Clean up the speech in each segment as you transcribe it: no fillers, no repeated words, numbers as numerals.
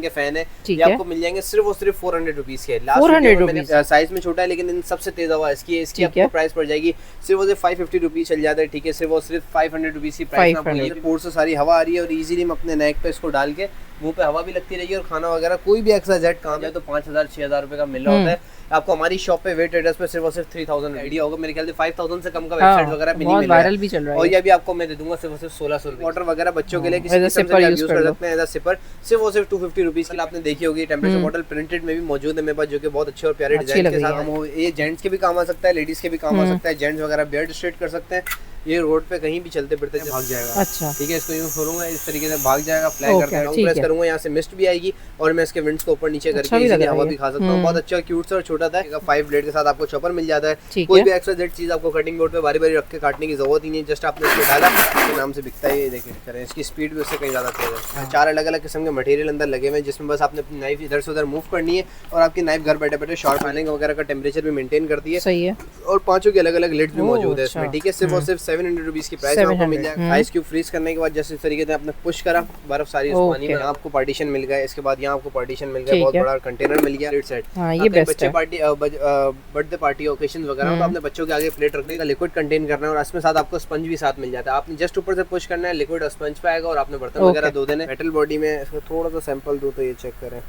के फैन है, ये आपको मिल जाएंगे सिर्फ और सिर्फ 400 रुपीज के। लास्ट 400 मैंने साइज में छोटा है लेकिन इन सबसे तेज हवा इसकी आपको प्राइस पड़ जाएगी सिर्फ और सिर्फ 550 रुपीज चल जाता है, ठीक है। सिर्फ और सिर्फ 500 रुपीज की प्राइस आपको पोर्ट से सारी हवा आ रही है और इजीली हम अपने नेक पे इसको डाल के मुंह पे हवा भी लगती रहेगी और खाना वगैरह कोई भी एक्स्ट्रा जेट काम है तो 5000-6000 रुपए का मिल रहा होता है आपको हमारी शॉप पे। वे ट्रेडर्स पे सिर्फ और सिर्फ 3000 आइडिया होगा मेरे ख्याल से 5000 से कम का वेबसाइट वगैरह भी नहीं मिल रहा है, भी चल रहा है। और ये भी आपको मैं दे दूंगा सिर्फ और सिर्फ 1600 रुपए। वाटर वगैरह बच्चों के लिए किसी किस्म से यूज कर सकते हैं एज अ सिपर, सिर्फ और सिर्फ 250 रुपीज के। आपने देखी होगी टेम्परेचर बॉटल प्रिंटेड में भी मौजूद है मेरे पास, जो कि बहुत अच्छे और प्यारे डिजाइन के साथ हम ये जेंट्स के भी काम आ सकता है, लेडीज के भी काम आ सकता है। जेंट्स वगैरह बियर्ड स्ट्रेट कर सकते हैं, ये रोड पे कहीं भी चलते फिरते भाग जाएगा। अच्छा ठीक है, इसको यूं खोलूंगा इस तरीके से भाग जाएगा, फ्लाई करके लॉन्ग प्रेस करूंगा यहाँ से मिस्ट भी आएगी और मैं इसके विंड्स को ऊपर नीचे करके इजीली हवा भी खा सकता हूं। बहुत अच्छा क्यूट सा और छोटा था, 5 ब्लेड के साथ आपको चॉपर मिल जाता है। कोई भी एक्स्ट्रा जेड चीज आपको कटिंग बोर्ड पे बारी-बारी रख के काटने की जरूरत ही नहीं, जस्ट आपने इसको डाला तो नाम से बिकता है। ये देखिए करें, इसकी स्पीड भी उससे कहीं ज्यादा तेज है। 4 अलग-अलग किस्म के मटेरियल अंदर लगे हुए हैं जिसमें बस आपने अपनी नाइफ इधर से उधर मूव करनी है और आपकी नाइफ घर बैठे-बैठे शॉर्ट फाइलिंग वगैरह का टेंपरेचर भी मेंटेन करती है। सही है। और पांचों के अलग-अलग लिड्स भी मौजूद है इसमें, ठीक है। सिर्फ और सिर्फ 700 रुपीस की प्राइस आपको मिल जाएगा। आइस क्यूब फ्रीज करने के बाद जैसे इस तरीके से आपने पुश करा, बर्फ सारी उस पानी में आपको पार्टीशन मिल गया। इसके बाद यहाँ आपको पार्टीशन मिल गया, बहुत बड़ा कंटेनर मिल गया। सेट ये बेस्ट है। पार्टी बर्थडे पार्टी ओकेशन वगैरह तो आपने बच्चों के आगे प्लेट रखने का लिक्विड कंटेन करना है और इसमें साथ आपको स्पंज भी साथ मिल जाता है। आपने जस्ट ऊपर से पुश करना है, लिक्विड और स्पंज पे आएगा और आपने बर्तन वगैरह धो देने। मेटल बॉडी में इसको थोड़ा सा सैंपल दो तो ये चेक करें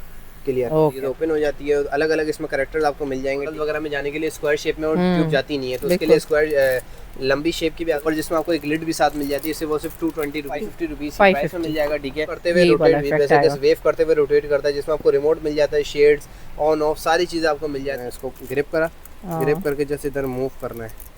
क्लियर, ये ओपन हो जाती है। अलग अलग इसमें कैरेक्टर्स आपको मिल जाएंगे वगैरह में जाने के लिए। स्क्वायर शेप में और ट्यूब जाती नहीं है तो उसके लिए स्क्वायर लंबी शेप की भी और जिसमें आपको एक लिड भी साथ मिल जाती है। इससे वो सिर्फ 220 50 रुपीस प्राइस में मिल जाएगा, ठीक है। करते हुए रोटेट जैसे वेव करते हुए रोटेट करता है जिसमें आपको रिमोट मिल जाता है, शेड्स ऑन ऑफ सारी चीजें आपको मिल जाती है। इसको ग्रिप करा, ग्रिप करके जैसे इधर मूव करना है,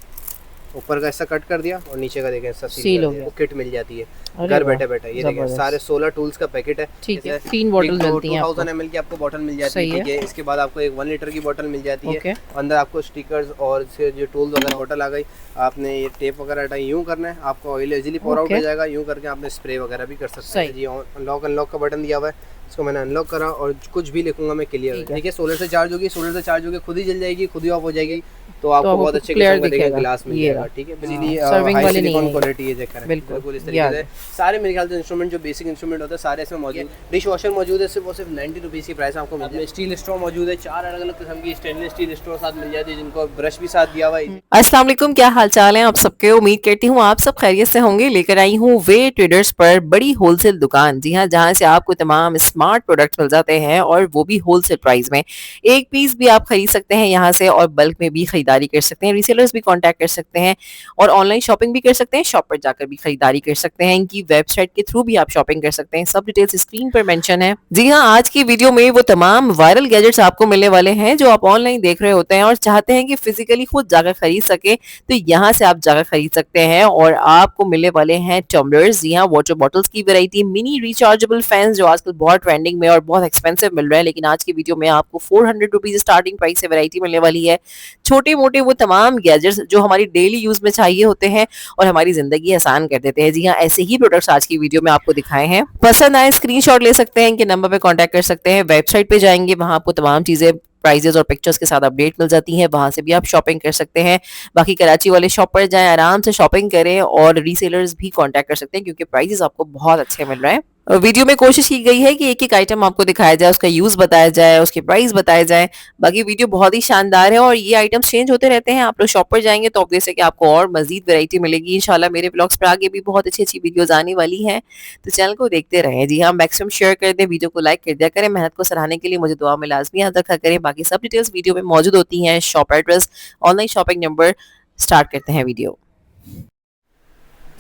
ऊपर का ऐसा कट कर दिया और नीचे का देखें ऐसा सील हो गया। किट मिल जाती है घर बैठे बैठे। ये देखिए सारे 16 टूल्स का पैकेट है, ठीक है। 3 बोतल मिलती हैं, 2000 ml की आपको बोतल मिल जाती है, ठीक है। इसके बाद आपको एक 1 लीटर की बोतल मिल जाती है। अंदर आपको स्टिकर्स और जो टूल्स वगैरह बोतल आ गई। आपने ये टेप वगैरह हटाई, यूं करना है, आपको ऑयल इजीली पोर आउट हो जाएगा। यूं करके आपने स्प्रे वगैरह भी कर सकते हैं जी। अनलॉक अनलॉक का बटन दिया हुआ है, इसको मैंने अनलॉक करा और कुछ भी लिखूंगा मैं क्लियर, ठीक है। सोलर से चार्ज होगी, सोलर से चार्ज होगी खुद ही जल जाएगी, खुद ही ऑफ हो जाएगी तो आपको बहुत अच्छे किस्म का ग्लास मिल जाएगा, ठीक है। बिजली सर्विंग वाली सिलिकॉन क्वालिटी है, देखा बिल्कुल इस तरीके से सारे मेरे ख्याल से इंस्ट्रूमेंट जो बेसिक इंस्ट्रूमेंट होते हैं सारे इसमें मौजूद। डिश वॉशर मौजूद है, सिर्फ 90 रुपीस की प्राइस आपको मिलती है। स्टील स्ट्रॉ मौजूद है, 4 अलग अलग किस्म की स्टेनलेस स्टील स्ट्रॉ साथ मिल जाती है जिनको ब्रश भी साथ दिया हुआ है। अस्सलाम वालेकुम, क्या हाल चाल है आप सबके। उम्मीद करती हूँ आप सब खैरियत से होंगे। लेकर आई हूँ वे ट्रेडर्स पर बड़ी होलसेल दुकान, जी हाँ, जहाँ से आपको तमाम स्मार्ट प्रोडक्ट मिल जाते हैं और वो भी होलसेल प्राइस में। एक पीस भी आप खरीद सकते हैं यहाँ से और बल्क में भी खरीदारी कर सकते हैं। रीसेलर्स भी कांटेक्ट कर सकते हैं और ऑनलाइन शॉपिंग भी कर सकते हैं, शॉप पर जाकर भी खरीदारी कर सकते हैं। इनकी वेबसाइट के थ्रू भी आप शॉपिंग कर सकते हैं। सब डिटेल्स स्क्रीन पर मेंशन है। जी हाँ, आज की वीडियो में वो तमाम वायरल गैजेट्स आपको मिलने वाले हैं जो आप ऑनलाइन देख रहे होते हैं और चाहते हैं कि फिजिकली खुद जाकर खरीद सके तो यहाँ से आप जाकर खरीद सकते हैं। और आपको मिलने वाले हैं टम्बलर्स, जी हाँ, वाटर बॉटल्स की वैरायटी, मिनी रिचार्जेबल फैंस जो आजकल बहुत ट्रेंडिंग में और बहुत एक्सपेंसिव मिल रहे हैं, लेकिन आज की वीडियो में आपको 400 रुपीज स्टार्टिंग प्राइस से वैरायटी मिलने वाली है। छोटे मोटे वो तमाम गैजेट्स जो हमारी डेली यूज में चाहिए होते हैं और हमारी जिंदगी आसान कर देते हैं। जी हाँ, ऐसे ही प्रोडक्ट्स आज की वीडियो में आपको दिखाए हैं। पसंद आए स्क्रीनशॉट ले सकते हैं, इनके नंबर पे कांटेक्ट कर सकते हैं। वेबसाइट पे जाएंगे, वहां आपको तमाम चीजें प्राइजेस और पिक्चर्स के साथ अपडेट मिल जाती हैं, वहां से भी आप शॉपिंग कर सकते हैं। बाकी कराची वाले शॉप पर जाएं, आराम से शॉपिंग करें और रीसेलर्स भी कांटेक्ट कर सकते हैं क्योंकि प्राइजेस आपको बहुत अच्छे मिल रहे हैं। वीडियो में कोशिश की गई है कि एक एक आइटम आपको दिखाया जाए, उसका यूज बताया जाए, उसके प्राइस बताए जाए। बाकी वीडियो बहुत ही शानदार है और ये आइटम्स चेंज होते रहते हैं। आप लोग शॉप पर जाएंगे तो ऑब्वियस है कि आपको और मजीद वैरायटी मिलेगी। इंशाल्लाह मेरे ब्लॉग्स पर आगे भी बहुत अच्छी अच्छी वीडियोस आने वाली हैं, तो चैनल को देखते रहें। जी हाँ, मैक्सिमम शेयर कर दें, वीडियो को लाइक कर दिया करें। मेहनत को सराहने के लिए मुझे दुआ में लाजमी याद रखा करें। बाकी सब डिटेल्स वीडियो में मौजूद होती हैं, shop address, online shopping number. Start करते हैं वीडियो।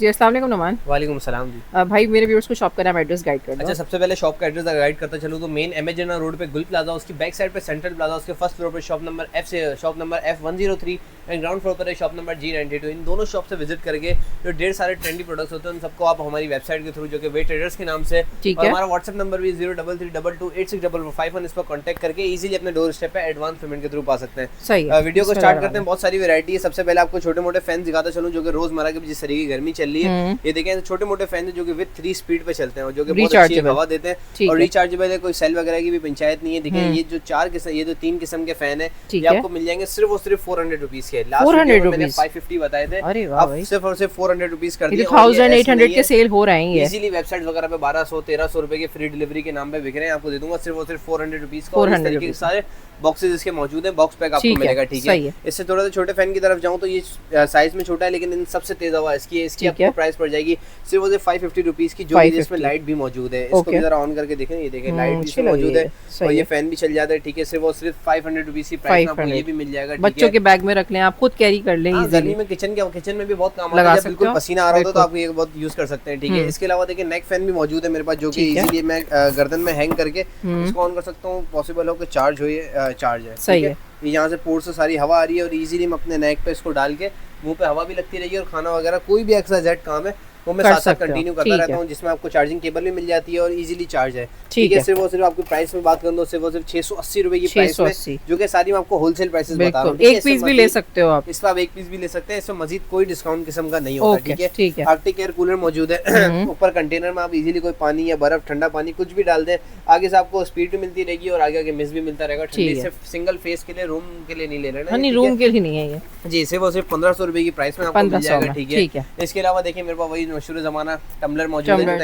जी अस्सलाम वालेकुम नुमान। वालेकुम सलाम जी। भाई मेरे व्यूअर्स को शॉप का नाम एड्रेस गाइड कर दो। अच्छा, सबसे पहले शॉप का एड्रेस गाइड करता चलूँ तो मेन एमेजन रोड पे गुल प्लाजा, उसकी बैक साइड पे सेंट्रल प्लाजा, उसके फर्स्ट फ्लोर पे shop number F103 and ground floor पर है शॉप नंबर G92। इन दोनों शॉप से विजिट करके जो ढेर सारे ट्रेंडी प्रोडक्ट्स होते हैं उन सबको आप हमारी वेबसाइट के थ्रू जो कि वे ट्रेडर्स के नाम से, और हमारा व्हाट्सएप नंबर भी 03322864451, इस पर कॉन्टैक्ट करके इजीली अपने डोर स्टेप पे एडवांस पेमेंट के थ्रू पा सकते हैं। सही वीडियो को स्टार्ट करते हैं। बहुत सारी वैरायटी है। सबसे पहले आपको छोटे मोटे फैन दिखाता चलूँ जो कि रोजमर्रा की जिस तरीके की गर्मी चल ली है। ये देखें छोटे मोटे फैन है जो कि विद 3 स्पीड पे चलते हैं और जो कि बहुत अच्छी हवा देते हैं और रिचार्जेबल है, कोई सेल वगैरह की भी पंचायत नहीं है। देखें ये जो 3 किस्म के फैन है ये आपको मिल जाएंगे सिर्फ और सिर्फ 400 रुपीज के। लास्ट वीडियो में मैंने 550 बताए थे, अब सिर्फ और सिर्फ 400 रुपीज कर दिए। 1800 के सेल हो रहे हैं इजीली वेबसाइट वगैरह पे 1200-1300 रुपए के फ्री डिलीवरी के नाम पे बिक रहे हैं। आपको दे दूंगा सिर्फ और सिर्फ 400 रुपीज का। और इस तरीके के सारे बॉक्सेस इसके मौजूद हैं, बॉक्स पैक आपको मिलेगा, ठीक है। इससे थोड़ा सा छोटे फैन की तरफ जाऊं तो ये साइज में छोटा है लेकिन इन सबसे तेज हवा इसकी आपको प्राइस पड़ जाएगी सिर्फ और सिर्फ 550 रुपीज की, जो जिसमें लाइट भी मौजूद है। इसको भी जरा ऑन करके देखें, ये देखें लाइट भी इसमें मौजूद है और ये फैन भी चल जाता है, ठीक है। सिर्फ और सिर्फ 500 रुपीज की प्राइस में आपको ये भी मिल जाएगा। बच्चों के बैग में रख लें, आप खुद कैरी कर लें, गर्मी में किचन में भी बहुत काम आता है, बिल्कुल पसीना आ रहा हो तो आप ये बहुत यूज कर सकते हैं, ठीक है। इसके अलावा देखिए नेक फैन भी मौजूद है मेरे पास, जो कि इजीली मैं गर्दन में हैंग करके इसको ऑन कर सकता हूँ। पॉसिबल हो कि चार्ज हो, ये चार्ज है, सही है। यहाँ से पोर्ट से सारी हवा आ रही है और इजीली मैं अपने नेक पे इसको डाल के मुंह पे हवा भी लगती रहेगी और खाना वगैरह कोई भी एक्स्ट्रा जेड काम है वो मैं साथ साथ कंटिन्यू करता रहता हूँ, जिसमें आपको चार्जिंग केबल भी मिल जाती है और इजीली चार्ज है, ठीक है। सिर्फ और सिर्फ आपकी प्राइस में बात करूँ तो सिर्फ और सिर्फ 680 रुपए की प्राइस में, जो कि सारी मैं आपको होलसेल प्राइसेस बता रहा हूँ। एक पीस भी ले सकते हो आप, इसका आप एक पीस भी ले सकते हैं, इसमें मजीद कोई डिस्काउंट किस्म का नहीं होता, ठीक है। आर्कटिक एयर कूलर मौजूद है ऊपर कंटेनर में, आप इजीली कोई पानी या बर्फ ठंडा पानी कुछ भी डाल दें, आगे से आपको स्पीड भी मिलती रहेगी और आगे आगे मिस भी मिलता रहेगा। सिर्फ सिंगल फेस के लिए, रूम के लिए नहीं ले लेना, रूम के लिए नहीं है ये जी। सिर्फ और सिर्फ 1500 रुपए की प्राइस में आपको मिल जाएगा, ठीक है। इसके अलावा देखिए मेरे पास वही मशहूर जमाना टम्बलर मौजूद है,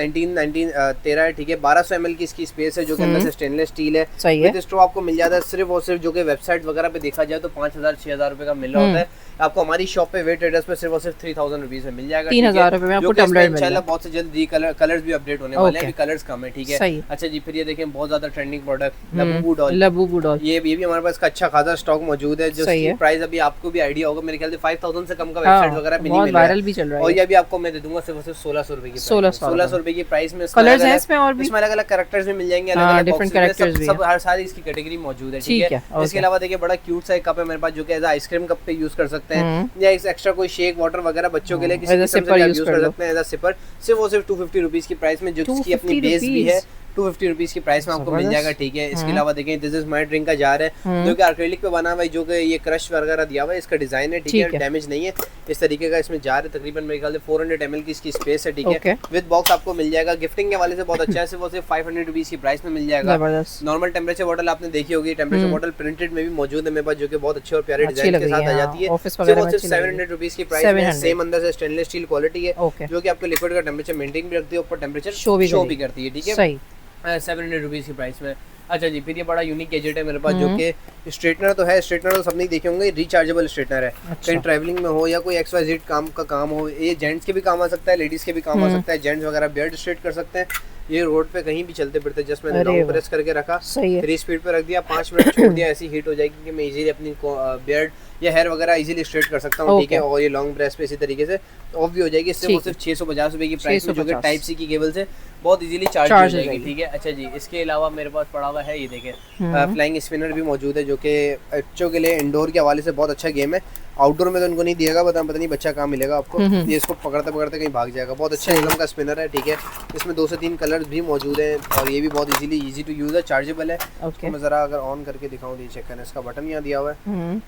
13 है, ठीक है। 1200 ml की इसकी स्पेस है जो कि अंदर से स्टेनलेस स्टील है, सही है। स्ट्रॉ आपको मिल जाता है सिर्फ और सिर्फ, जो कि वेबसाइट वगैरह पे देखा जाए तो 5000-6000 रुपए का मिल रहा होता है। आपको हमारी शॉप पे वे ट्रेडर्स पे सिर्फ और सिर्फ 3000 रुपीज में मिल जाएगा, 3000 रुपए में आपको टम्बलर मिलेगा। इंशाल्लाह बहुत से जल्द कलर्स भी अपडेट होने वाले हैं, अभी कलर्स कम है, ठीक है। अच्छा जी, फिर ये देखें बहुत ज्यादा ट्रेंडिंग प्रोडक्ट लबूबू डॉल, ये भी हमारे पास अच्छा खासा स्टॉक मौजूद है, जिसकी प्राइस अभी आपको भी आइडिया होगा, मेरे ख्याल से 5000 से कम का वेबसाइट वगैरह पे नहीं मिल रहा है। और ये भी आपको मैं दे दूंगा सिर्फ और सिर्फ 1600 रुपए की, 1600 रुपए की प्राइस में। कलर्स हैं इसमें और भी, इसमें अलग अलग कैरेक्टर्स भी मिल जाएंगे, अलग अलग डिफरेंट कैरेक्टर्स भी, सब हर सारी इसकी कैटेगरी मौजूद है, ठीक है। इसके अलावा देखिए बड़ा क्यूट सा एक कप है मेरे पास, जो कि एज आइसक्रीम कप पे यूज कर सकते हैं, या एक्स्ट्रा कोई शेक वाटर वगैरह बच्चों के लिए किसी किस्म से यूज कर सकते हैं एज अ सिपर, सिर्फ और सिर्फ 250 रुपीज की प्राइस में, जो इसकी अपनी बेस भी है 250 रुपीज की प्राइस में आपको मिल जाएगा, ठीक है। इसके अलावा देखें दिस इज माय ड्रिंक का जार है, जो कि एक्रेलिक पे बना हुआ है, जो कि ये क्रश वगैरह दिया हुआ है, इसका डिजाइन है, ठीक है, डैमेज नहीं है। इस तरीके का इसमें जार है, तकरीबन मेरे ख्याल से 400 ml की इसकी स्पेस है, ठीक है। विद बॉक्स आपको मिल जाएगा, गिफ्टिंग के वाले से बहुत अच्छा है, सिर्फ और सिर्फ 500 रुपीज की प्राइस में मिल जाएगा। नॉर्मल टेम्परेचर बॉटल आपने देखी होगी, टेम्परेचर बॉटल प्रिंटेड में भी मौजूद है मेरे पास, जो कि बहुत अच्छे और प्यारे डिजाइन के साथ आ जाती है, सिर्फ और सिर्फ 700 रुपीज की प्राइस में। सेम अंदर से स्टेनलेस स्टील क्वालिटी है, जो कि आपको लिक्विड का टेम्परेचर मेंटेन भी रखती है, ऊपर टेम्परेचर शो भी करती है, ठीक है। 700 रुपीज की प्राइस में। अच्छा जी, फिर ये बड़ा यूनिक गैजेट है मेरे पास, जो कि स्ट्रेटनर तो है, स्ट्रेटनर तो सबने देखे होंगे, रिचार्जेबल स्ट्रेटनर है। कहीं ट्रैवलिंग में हो या कोई XYZ काम हो, ये जेंट्स के भी काम आ सकता है, लेडीज के भी काम आ सकता है, जेंट्स वगैरह बियर्ड स्ट्रेट कर सकते हैं। ये रोड पे कहीं भी चलते फिरते, जस्ट मैंने लॉन्ग प्रेस करके रखा, 3 स्पीड पे रख दिया, 5 मिनट छोड़ दिया, ऐसी हीट हो जाएगी कि मैं इजीली अपनी बियर्ड या हेयर वगैरह इजीली स्ट्रेट कर सकता हूँ, ठीक है। और ये लॉन्ग प्रेस पे इसी तरीके से ऑफ भी हो जाएगी। इससे वो सिर्फ 650 रुपए की प्राइस में, जो कि टाइप सी की केबल से बहुत इजीली चार्ज हो जाएगी, ठीक है। अच्छा जी, इसके अलावा मेरे पास पड़ा हुआ है, ये देखें फ्लाइंग स्पिनर भी मौजूद है, जो कि बच्चों के लिए इंडोर के हवाले से बहुत अच्छा गेम है। आउटडोर में तो उनको नहीं दिएगा, पता नहीं बच्चा कहाँ मिलेगा आपको, ये इसको पकड़ते पकड़ते कहीं भाग जाएगा। बहुत अच्छा एकदम का स्पिनर है, ठीक है। इसमें 2 से 3 कलर्स भी मौजूद हैं और ये भी बहुत इजी टू यूज है, चार्जेबल है। मैं जरा अगर ऑन करके दिखाऊं तो चेक करना, इसका बटन यहाँ दिया हुआ है,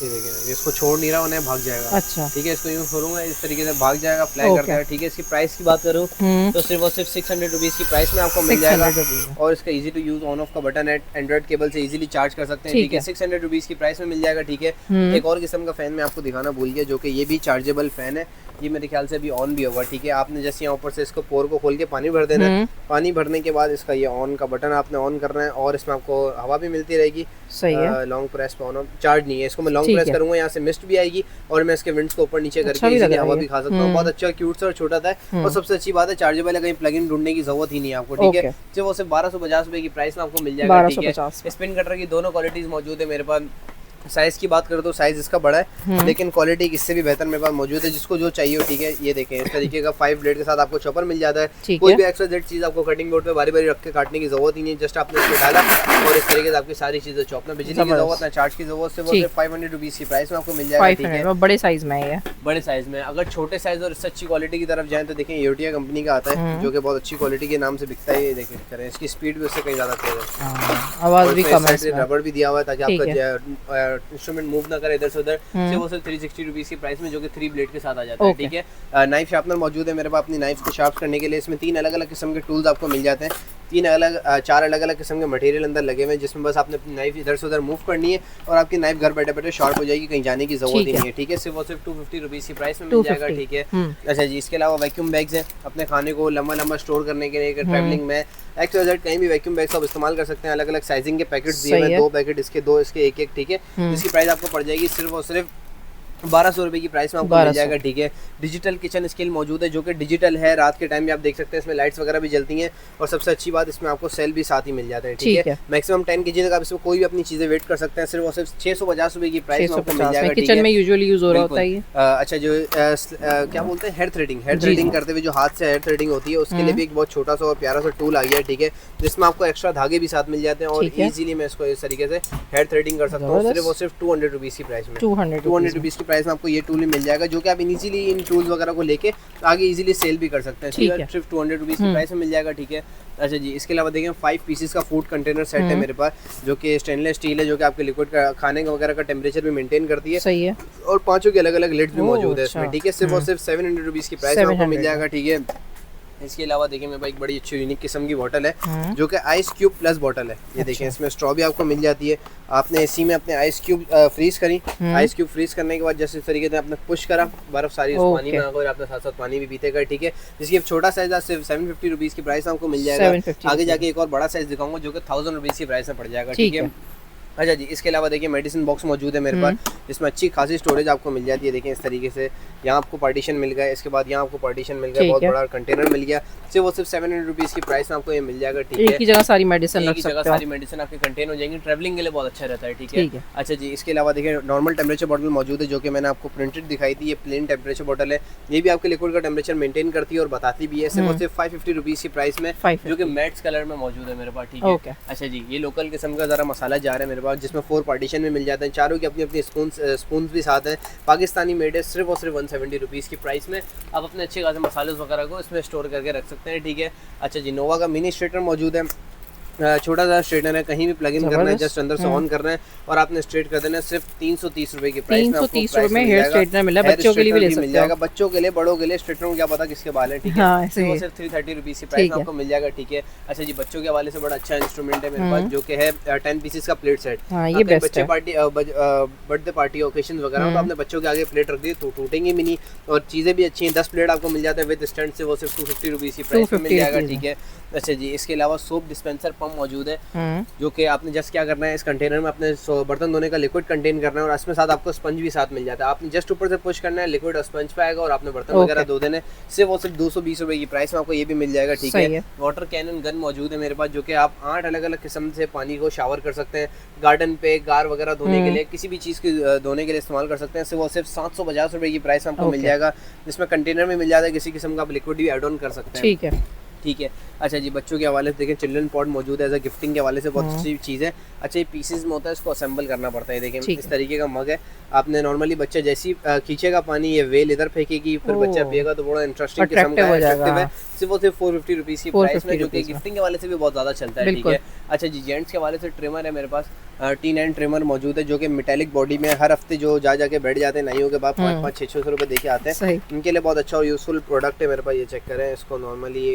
ये देखिए, इसको छोड़ नहीं रहा, उन्हें भाग जाएगा, अच्छा, ठीक है। इसको यूं करूंगा इस तरीके से भाग जाएगा, फ्लाई करता है, ठीक है। इसकी प्राइस की बात करूं तो सिर्फ और सिर्फ 600 रुपीज की प्राइस में आपको मिल जाएगा, और इसका easy to use on off का बटन है, एंड्रॉइड केबल से इजीली चार्ज कर सकते हैं, ठीक है। 600 रुपीज की प्राइस में मिल जाएगा, ठीक है। एक और किस्म का फैन मैं आपको दिखाना भूल गया, जो कि ये भी चार्जेबल फैन है, ये मेरे ख्याल से अभी ऑन भी होगा, ठीक है। आपने जैसे यहाँ ऊपर से इसको पोर को खोल के पानी भर देना है, पानी भरने के बाद इसका ये ऑन का बटन आपने ऑन करना है, और इसमें आपको हवा भी मिलती रहेगी, सही है। लॉन्ग प्रेस पे ऑन, चार्ज नहीं है, इसको मैं लॉन्ग प्रेस करूंगा, यहाँ से मिस्ट भी आएगी और मैं इसके विंड्स को ऊपर नीचे करके इजीली हवा भी खा सकता हूँ। बहुत अच्छा क्यूट सा और छोटा था, और सबसे अच्छी बात है चार्जेबल है, कहीं प्लग इन ढूंढने की जरूरत ही नहीं है आपको, ठीक है। जो वो सिर्फ 1250 रुपए की प्राइस में आपको मिल जाएगा, ठीक है। स्पिन कटर की दोनों क्वालिटीज मौजूद है मेरे पास। साइज की बात करें तो साइज इसका बड़ा है, लेकिन क्वालिटी इससे भी बेहतर मेरे पास मौजूद है, जिसको जो चाहिए हो, ठीक है। ये देखें इस तरीके का 5 ब्लेड के साथ आपको चॉपर मिल जाता है, कोई भी XYZ चीज आपको कटिंग बोर्ड पे बारी बारी रख के काटने की जरूरत ही नहीं है, जस्ट आपने इसमें डाला और इस तरीके से आपकी सारी चीजें चॉप, ना बिजली की जरूरत ना चार्ज की जरूरत, से वो सिर्फ 500 रुपीज की प्राइस में आपको मिल जाएगा, ठीक है। बड़े साइज में है, बड़े साइज में। अगर छोटे साइज और इससे अच्छी क्वालिटी की तरफ जाए तो देखें योटिया कंपनी का आता है, जो कि बहुत अच्छी क्वालिटी के नाम से बिकता है, ये देखें इसकी स्पीड भी उससे कहीं ज्यादा तेज है, आवाज भी कम है, रबड़ भी दिया हुआ है ताकि आपका इंस्ट्रूमेंट मूव ना करे इधर से उधर, सिर्फ और सिर्फ 360 रुपीज़ की प्राइस में, जो कि 3 ब्लेड के साथ आ जाता है, ठीक है। नाइफ शार्पनर मौजूद है मेरे पास अपनी नाइफ को शार्प करने के लिए। इसमें 3 अलग अलग किस्म के टूल्स आपको मिल जाते हैं, 4 अलग अलग किस्म के मटेरियल अंदर लगे हुए हैं, जिसमें बस आपने अपनी नाइफ इधर से उधर मूव करनी है और आपकी नाइफ घर बैठे बैठे शार्प हो जाएगी, कहीं जाने की जरूरत ही नहीं है, ठीक है। सिर्फ और सिर्फ 250 रुपीज़ की प्राइस में मिल जाएगा, ठीक है। अच्छा जी, इसके अलावा वैक्यूम बैग्स हैं अपने खाने को लंबा स्टोर करने के लिए, ट्रैवलिंग में XYZ कहीं भी वैक्यूम बैग्स आप इस्तेमाल कर सकते हैं। अलग अलग साइजिंग के पैकेट्स दिए हुए हैं, 2 पैकेट इसके, 2 इसके, एक, ठीक है। इसकी प्राइस आपको पड़ जाएगी सिर्फ और सिर्फ 1200 रुपए की प्राइस में आपको मिल जाएगा, ठीक है। डिजिटल किचन स्केल मौजूद है, जो कि डिजिटल है, रात के टाइम में आप देख सकते हैं इसमें लाइट्स वगैरह भी जलती हैं, और सबसे अच्छी बात इसमें आपको सेल भी साथ ही मिल जाते हैं, ठीक है। मैक्सिमम 10 kg तक आप इसमें कोई भी अपनी चीजें वेट कर सकते हैं। सिर्फ और सिर्फ 650 रुपए की प्राइस में आपको मिल जाएगा, किचन में यूजुअली यूज हो रहा होता है। अच्छा, जो क्या बोलते हैं, हेयर थ्रेडिंग करते हुए जो हाथ से हेयर थ्रेडिंग होती है, उसके लिए भी एक बहुत छोटा सा और प्यारा सा टूल आ गया है, ठीक है, जिसमें आपको एक्स्ट्रा धागे भी साथ मिल जाते हैं और इजीली मैं इसको इस तरीके से हेयर थ्रेडिंग कर सकता हूँ, सिर्फ और सिर्फ 200 रुपीज़ की प्राइस में। 200 रुपीज़ की प्राइस में आपको ये टूल मिल जाएगा, जो कि आप इजीली इन टूल्स वगैरह को लेके आगे इजीली सेल भी कर सकते हैं, सिर्फ 200 रुपीज़ की प्राइस में मिल जाएगा, ठीक है। अच्छा जी, इसके अलावा देखें 5 पीसेस का फूड कंटेनर सेट है मेरे पास, जो कि स्टेनलेस स्टील है, जो कि आपके लिक्विड का खाने का वगैरह का टेम्परेचर भी मेंटेन करती है, सही है। और 5 के अलग अलग लिड्स भी मौजूद है इसमें, ठीक है। सिर्फ और सिर्फ 700 रुपीज़ की प्राइस में आपको मिल जाएगा, ठीक है। इसके अलावा देखिए मेरे पास एक बड़ी अच्छी यूनिक किस्म की बोतल है, जो कि आइस क्यूब प्लस बोतल है। ये देखिए, इसमें स्ट्रॉ भी आपको मिल जाती है। आपने इसी में अपने आइस क्यूब फ्रीज करी, आइस क्यूब फ्रीज करने के बाद जैसे इस तरीके से आपने पुश करा, बर्फ सारी उस पानी में आ गई, आपने साथ साथ पानी भी पीते गए, ठीक है। जिसकी छोटा साइज सिर्फ 750 रुपीज़ की प्राइस आपको मिल जाएगा। आगे जाके एक और बड़ा साइज दिखाऊंगा, जो कि 1000 रुपीज़ की प्राइस में पड़ जाएगा, ठीक है। अच्छा जी, इसके अलावा देखिए मेडिसिन बॉक्स मौजूद है मेरे पास, इसमें अच्छी खासी स्टोरेज आपको मिल जाती है। देखिए इस तरीके से यहाँ आपको पार्टीशन मिल गया, इसके बाद यहाँ आपको पार्टीशन मिल गया, बहुत बड़ा कंटेनर मिल गया, सिर्फ वो सिर्फ 700 रुपीज़ की प्राइस में आपको ये मिल जाएगा, ठीक है। एक ही जगह सारी मेडिसिन रख सकते हो, सारी मेडिसिन आपके कंटेन हो जाएंगी, ट्रैवलिंग के लिए बहुत अच्छा रहता है, ठीक है। अच्छा जी, इसके अलावा देखिए नॉर्मल टेम्परेचर बॉटल मौजूद है, जो कि मैंने आपको प्रिंटेड दिखाई थी। ये प्लेन टेम्परेचर बॉटल है, ये भी आपके लिक्विड का टेम्परेचर मेंटेन करती है और बताती भी है, सिर्फ 550 रुपीज़ की प्राइस में, जो कि मैट्स कलर में मौजूद है मेरे पास, ठीक है। अच्छा जी, ये लोकल किस्म का ज़रा मसाला जा रहा है मेरे पास, जिसमें 4 पार्टीशन में मिल जाते हैं, चारों की अपनी अपनी स्पून भी साथ है, पाकिस्तानी मेड है, सिर्फ और सिर्फ 170 रुपीज़ की प्राइस में आप अपने अच्छे खासे मसाले वगैरह को इसमें स्टोर करके रख सकते हैं, ठीक है। अच्छा जी, नोवा का मिनी स्ट्रेटनर मौजूद है, छोटा सा स्ट्रेटनर है, कहीं भी प्लग इन करना है, जस्ट अंदर से ऑन करना है और आपने स्ट्रेट कर देना है। सिर्फ 330 रुपए की प्राइस में आपको 330 में हेयर स्ट्रेटनर मिला, बच्चों के लिए भी ले सकते हो, बच्चों के लिए, बड़ों के लिए। स्ट्रेटनर को क्या पता किसके बाल है, ठीक है। सिर्फ 330 रुपीज़ की प्राइस में आपको मिल जाएगा, ठीक है। अच्छा जी, बच्चों के हवाले से बड़ा अच्छा इंस्ट्रूमेंट है मेरे पास, जो कि है 10 पीसेस का प्लेट सेट। बच्चे पार्टी, बर्थडे पार्टी, ओकेशन वगैरह, तो आपने बच्चों के आगे प्लेट रख दी तो टूटेंगे भी नहीं, और चीज़ें भी अच्छी हैं। 10 प्लेट आपको मिल जाता है विद स्टैंड से, वो सिर्फ 250 रुपीज़ की प्राइस में मिल जाएगा, ठीक है। अच्छा जी, इसके अलावा सोप डिस्पेंसर पंप मौजूद है, जो कि आपने जस्ट क्या करना है, इस कंटेनर में अपने बर्तन धोने का लिक्विड कंटेन करना है, और इसमें साथ आपको स्पंज भी साथ मिल जाता है। आपने जस्ट ऊपर से पुश करना है, लिक्विड और स्पंज पे आएगा और आपने बर्तन वगैरह धो देने, सिर्फ और सिर्फ 220 रुपए की प्राइस में आपको ये भी मिल जाएगा, ठीक है। वाटर कैनन गन मौजूद है मेरे पास, जो कि आप 8 अलग अलग किस्म से पानी को शावर कर सकते हैं, गार्डन पे गार वगैरह धोने के लिए, किसी भी चीज़ की धोने के लिए इस्तेमाल कर सकते हैं। सिर्फ और सिर्फ 750 रुपए की प्राइस में आपको मिल जाएगा, जिसमें कंटेनर में मिल जाता है, किसी किस्म का आप लिक्विड भी ऐड ऑन कर सकते हैं, ठीक है, ठीक है। अच्छा जी, बच्चों के हवाले से देखें चिल्ड्रन पॉट मौजूद है, एज अ गिफ्टिंग के हवाले से बहुत अच्छी चीज़ है। अच्छा, ये पीसेस में होता है, इसको असेंबल करना पड़ता है। देखें इस तरीके का मग है, आपने नॉर्मली बच्चा जैसी खींचेगा पानी, ये वेल इधर फेंकेगी, फिर बच्चा पिएगा, तो बड़ा इंटरेस्टिंग किस्म का है, सिर्फ और सिर्फ 450 रुपीज़ की प्राइस में, जो कि गिफ्टिंग के हवाले से भी बहुत ज़्यादा चलता है, ठीक है। अच्छा जी, जेंट्स के हवाले से ट्रिमर है मेरे पास, T9 ट्रिमर मौजूद है, जो कि मेटेलिक बॉडी में, हर हफ्ते जो जाके बैठ जाते हैं नाइयों के बाद 500-600 रुपए देके आते हैं, उनके लिए बहुत अच्छा और यूजफुल प्रोडक्ट है मेरे पास। ये चेक करें, इसको नॉर्मली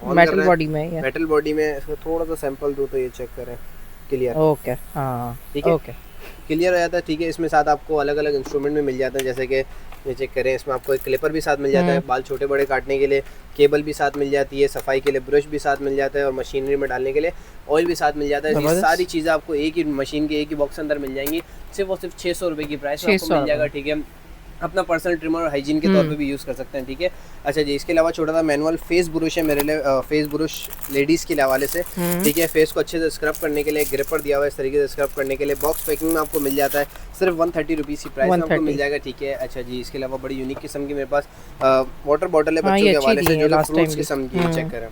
मेटल बॉडी में, मेटल बॉडी में इसको थोड़ा सा सैंपल दो तो ये चेक करें, क्लियर, ओके, हाँ ठीक है, ओके, क्लियर हो जाता है, ठीक है। इसमें साथ आपको अलग अलग इंस्ट्रूमेंट भी मिल जाते हैं, जैसे कि ये चेक करें, इसमें आपको एक क्लिपर भी साथ मिल जाता है, बाल छोटे बड़े काटने के लिए, केबल भी साथ मिल जाती है, सफाई के लिए ब्रश भी साथ मिल जाता है, और मशीनरी में डालने के लिए ऑयल भी साथ मिल जाता है। ये सारी चीज़ें आपको एक ही मशीन के एक ही बॉक्स अंदर मिल जाएंगी, सिर्फ और सिर्फ 600 रुपए की प्राइस में आपको मिल जाएगा, ठीक है। अपना पर्सनल ट्रिमर और हाइजीन के तौर पे भी यूज़ कर सकते हैं, ठीक है। अच्छा जी, इसके अलावा छोटा सा मैनुअल फेस ब्रुश है मेरे लिए, फेस ब्रुश लेडीज़ के हवाले से, ठीक है। फेस को अच्छे से स्क्रब करने के लिए ग्रिपर दिया हुआ है, इस तरीके से स्क्रब करने के लिए, बॉक्स पैकिंग में आपको मिल जाता है, सिर्फ 130 रुपीज़ की प्राइस में आपको मिल जाएगा, ठीक है। अच्छा जी, इसके अलावा बड़ी यूनिक किस्म की मेरे पास वाटर बॉटल है बच्चों के हवाले से, जो फ्रूट्स किस्म की, चेक करें,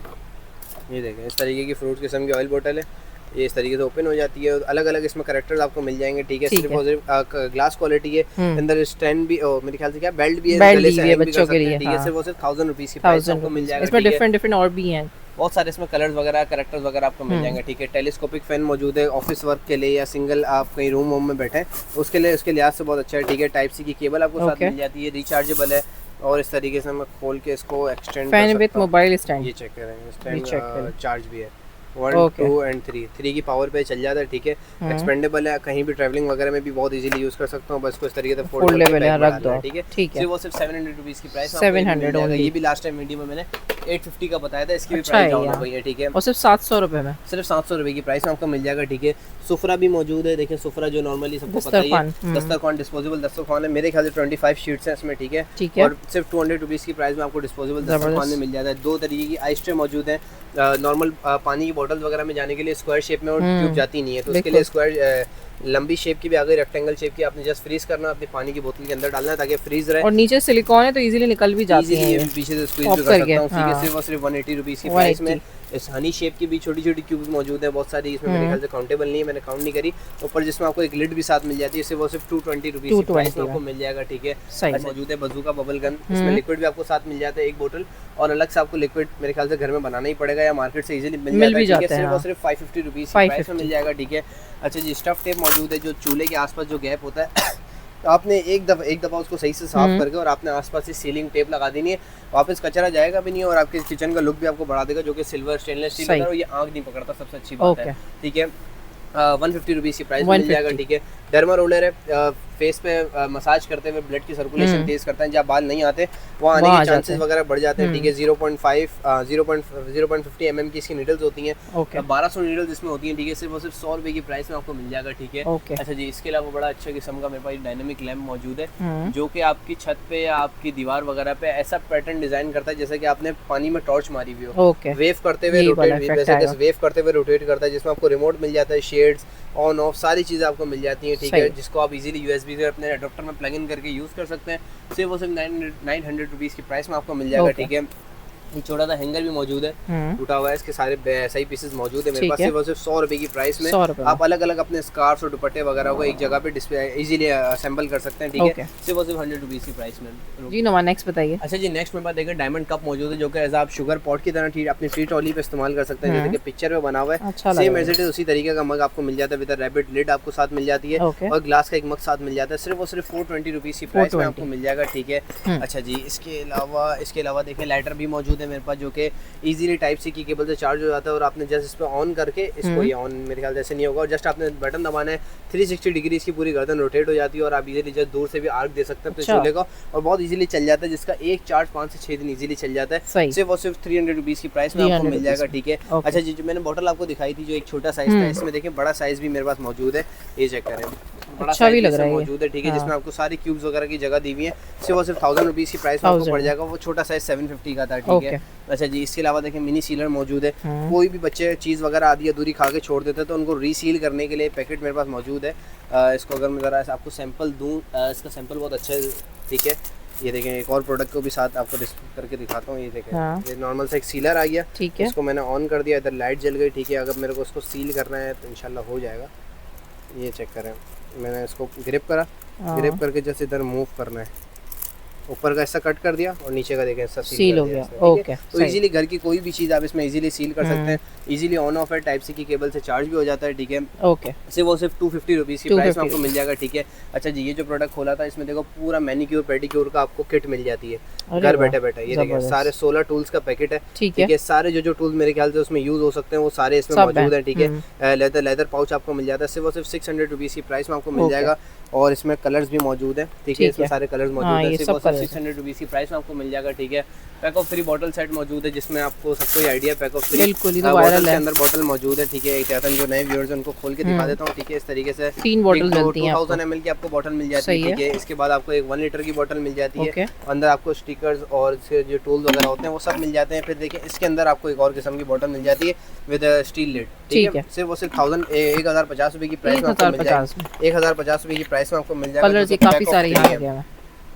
ये देखें, इस तरीके की फ्रूट्स किस्म की ऑयल बॉटल है, ये इस तरीके से ओपन हो जाती है, अलग अलग इसमें कैरेक्टर्स आपको मिल जाएंगे, ठीक है। सिर्फ और सिर्फ ग्लास क्वालिटी है, अंदर स्टैंड भी, मेरे ख्याल से क्या बेल्ट भी है, गले से हैंग भी कर सकते हैं, ठीक है। सिर्फ और सिर्फ 1000 रुपीज़ की प्राइस आपको मिल जाएगा, इसमें डिफरेंट और भी हैं, बहुत सारे इसमें कलर्स वगैरह कैरेक्टर्स वगैरह आपको मिल जाएंगे, ठीक है। टेलीस्कोपिक फैन मौजूद है ऑफिस वर्क के लिए या सिंगल आप कहीं रूम वूम में बैठे उसके लिए, उसके लिहाज से बहुत अच्छा है, ठीक है। टाइप सी की केबल आपको साथ मिल जाती है, रिचार्जेबल है, और इस तरीके से मैं खोल के इसको extend fan with mobile stand, ये चेक करेंगे, स्टैंड चार्ज भी है 1 2 एंड 3 की पावर पे चल जाता है, ठीक है। एक्सपेंडेबल है, कहीं भी ट्रैवलिंग वगैरह में भी बहुत इजीली यूज कर सकता हूं, बस को इस तरीके से फोल्डेबल है, रख दो, ठीक है। ठीक है। वो सिर्फ 700 रुपीस की प्राइस, 700 ओनली। ये भी लास्ट टाइम वीडियो में मैंने 850 का बताया था, इसकी भी प्राइस डाउन हो गई है, ठीक है। और सिर्फ 700 रुपए में, सिर्फ 700 रुपए की प्राइस में आपको मिल जाएगा, ठीक है। सुफरा भी मौजूद है, देखिए सुफरा जो नॉर्मली सबको पता ही है, दस्तरखान डिस्पोजेबल दस्तरखान है, मेरे ख्याल से 25 शीट्स हैं इसमें, ठीक है। और सिर्फ 200 रुपीस की प्राइस में आपको डिस्पोजेबल दस्तरखान में मिल जाता है। 2 तरीके की आइस ट्रे मौजूद है, नॉर्मल पानी की बोतल वगैरह में जाने के लिए स्क्वायर शेप में और ट्यूब जाती नहीं है, तो उसके लिए स्क्वायर लंबी शेप की भी आ गई, रेक्टेंगल शेप की, आपने जस्ट फ्रीज करना, अपनी पानी की बोतल के अंदर डालना है ताकि फ्रीज रहे, और नीचे सिलिकॉन है तो इजीली निकल भी जाती है, इजीली पीछे से स्क्वीज भी कर सकता हूं, ठीक है। सिर्फ और सिर्फ 180 रुपीस की प्राइस में इस हनी शेप की भी छोटी छोटी क्यूब्स मौजूद है, बहुत सारी, इसमें मेरे ख्याल से काउंटेबल नहीं है, मैंने काउंट नहीं करी। ऊपर जिसमें आपको एक लिड भी साथ मिल जाती है, सिर्फ वो सिर्फ 220 रुपीस की प्राइस में आपको मिल जाएगा, ठीक है। मौजूद है बजूका बबल गन, इसमें लिक्विड भी आपको साथ मिल जाता है, एक बोतल, और अलग से आपको लिक्विड मेरे ख्याल से घर में बनाना ही पड़ेगा या मार्केट से इजीली मिल जाता है, ठीक है। सिर्फ और सिर्फ 550 रुपीस की प्राइस में मिल जाएगा, ठीक है। अच्छा जी, स्टफ टेप मौजूद है, जो चूल्हे के आसपास जो गैप होता है तो आपने एक दफ़ा उसको सही से साफ करके और आपने आसपास से सीलिंग टेप लगा देनी है, वापस कचरा जाएगा भी नहीं और आपके किचन का लुक भी आपको बढ़ा देगा, जो कि सिल्वर स्टेनलेस स्टील है और ये आग नहीं पकड़ता, सबसे अच्छी बात है, ठीक है। 150 रुपीस की प्राइस मिल जाएगा, ठीक है। डर्मा रोलर है, फेस पे मसाज करते हुए ब्लड की सर्कुलेशन तेज करता है, जहाँ बाल नहीं आते वहाँ आने के चांसेस वगैरह बढ़ जाते हैं, ठीक है। 0.50 mm की इसकी नीडल्स होती हैं, 1200 नीडल्स इसमें होती हैं, ठीक है। सिर्फ और सिर्फ 100 रुपए की प्राइस में आपको मिल जाएगा, ठीक है। अच्छा जी, इसके अलावा बड़ा अच्छा किस्म का मेरे पास डायनामिक लैम्प मौजूद है, जो कि आपकी छत पे या आपकी दीवार वगैरह पे ऐसा पैटर्न डिजाइन करता है जैसे कि आपने पानी में टॉर्च मारी हुई हो, वेव करते हुए रोटेट करता है, जिसमें आपको रिमोट मिल जाता है, शेड्स ऑन ऑफ सारी चीज़ें आपको मिल जाती हैं, ठीक है, जिसको आप इजीली यूएसबी से अपने अडॉप्टर में प्लग इन करके यूज़ कर सकते हैं। सिर्फ वो सिर्फ 900 रुपीज़ की प्राइस में आपको मिल जाएगा, ठीक है। ये छोटा सा हैंगर भी मौजूद है, टूटा हुआ है, इसके सारे सही पीसेस मौजूद है मेरे पास। सिर्फ और सिर्फ 100 रुपए की प्राइस में आप अलग अलग अपने स्कार्फ और दुपट्टे वगैरह को एक जगह पे डिस्प्ले इजीली असेंबल कर सकते हैं, ठीक है। सिर्फ और सिर्फ 100 रुपीस की प्राइस में जी। नवा नेक्स्ट बताइए। अच्छा जी, नेक्स्ट मेरे पास देखिए डायमंड कप मौजूद है, जो कि आप शुगर पॉट की तरह अपनी टी ट्रॉली पे इस्तेमाल कर सकते हैं, जैसे कि पिक्चर में बना हुआ है, सेम एज इट इज उसी तरीके का मग आपको मिल जाता है, विद रैबिट लिड आपको साथ मिल जाती है, और ग्लास का एक मग साथ मिल जाता है। सिर्फ और सिर्फ 420 रुपीस की प्राइस में आपको मिल जाएगा, ठीक है। अच्छा जी, इसके अलावा देखिए लाइटर भी मौजूद है मेरे पास, जो कि इजीली टाइप सी की केबल से चार्ज हो जाता है, और आपने जस्ट इस पे ऑन करके इसको, ये ऑन मेरे ख्याल से ऐसे नहीं होगा, और जस्ट आपने बटन दबाना है, 360 डिग्री इसकी पूरी गर्दन रोटेट हो जाती है, और आप इजीली जस्ट दूर से भी आर्क दे सकते हैं अपने चूल्हे का, और बहुत इजीली चल जाता है, जिसका एक चार्ज 5 से 6 दिन इजीली चल जाता है। सिर्फ और सिर्फ 300 रुपीस की प्राइस में आपको मिल जाएगा, ठीक है। अच्छा जी, जो मैंने बोतल आपको दिखाई थी, जो एक छोटा साइज था, इसमें देखिए बड़ा साइज भी मेरे पास मौजूद है, ये चेक करें, बड़ा अच्छा भी लग रहा है मौजूद है, ठीक है, जिसमें आपको सारी क्यूब्स वगैरह की जगह दी हुई है। सिर्फ और सिर्फ 1000 रुपीस की प्राइस में आपको पड़ जाएगा, वो छोटा साइज 750 का था, ठीक है। अच्छा जी, इसके अलावा देखिए मिनी सीलर मौजूद है, कोई भी बच्चे चीज़ वगैरह आधी अधूरी खा के छोड़ देते हैं तो उनको रीसील करने के लिए पैकेट मेरे पास मौजूद है। इसको अगर मैं ज़रा आपको सैंपल दूँ, इसका सैंपल बहुत अच्छा है, ठीक है। ये देखें, एक और प्रोडक्ट को भी साथ आपको डिस्प्ले करके दिखाता हूँ, ये देखें, ये नॉर्मल सा एक सीलर आ गया, ठीक है। इसको मैंने ऑन कर दिया, इधर लाइट जल गई, ठीक है। अगर मेरे को इसको सील करना है तो इंशाल्लाह हो जाएगा, ये चेक करें, मैंने इसको ग्रिप करा, ग्रिप करके जैसे इधर मूव करना है, ऊपर का ऐसा कट कर दिया और नीचे का देखें ऐसा सील हो गया, ओके। तो इजीली घर की कोई भी चीज़ आप इसमें इजीली सील कर सकते हैं, इजीली ऑन ऑफ है, टाइप सी की केबल से चार्ज भी हो जाता है, ठीक है, ओके। सिर्फ वो सिर्फ 250 रुपीस की प्राइस में आपको मिल जाएगा, ठीक है। अच्छा जी, ये जो प्रोडक्ट खोला था, इसमें देखो पूरा मैनिक्योर पेडिक्योर का आपको किट मिल जाती है घर बैठे बैठे, ये देखिए सारे 16 टूल्स का पैकेट है, ठीक है। सारे जो टूल्स मेरे ख्याल से उसमें यूज हो सकते हैं वो सारे इसमें मौजूद है, ठीक है। लेदर पाउच आपको मिल जाता है, सिर्फ और सिर्फ 600 रुपीस की प्राइस में आपको मिल जाएगा, और इसमें कलर्स भी मौजूद है, ठीक है, इसमें सारे कलर्स मौजूद है, सिर्फ और सिर्फ 600 रुपीस की प्राइस में आपको मिल जाएगा, ठीक है। पैक ऑफ 3 बॉटल सेट मौजूद है, जिसमें आपको सबको ही आइडिया, पैक ऑफ 3 बॉटल के अंदर बॉटल मौजूद है, ठीक है। एक चाहता हूं जो नए व्यूअर्स हैं उनको खोल के दिखा देता हूं, ठीक है। इस तरीके से 3 बॉटल मिलती हैं, 2000 ml की आपको बॉटल मिल जाती है, ठीक है। इसके बाद आपको एक 1 लीटर की बॉटल मिल जाती है, अंदर आपको स्टिकर्स और इसके जो टूल्स वगैरह होते हैं वो सब मिल जाते हैं। फिर देखिए इसके अंदर आपको एक और किस्म की बॉटल मिल जाती है विद स्टील लिड, ठीक है। सिर्फ वो सिर्फ 1050 रुपए की प्राइस में आपको मिल जाएगा, 1050 रुपए की प्राइस में आपको मिल जाएगा, काफी सारे यहाँ,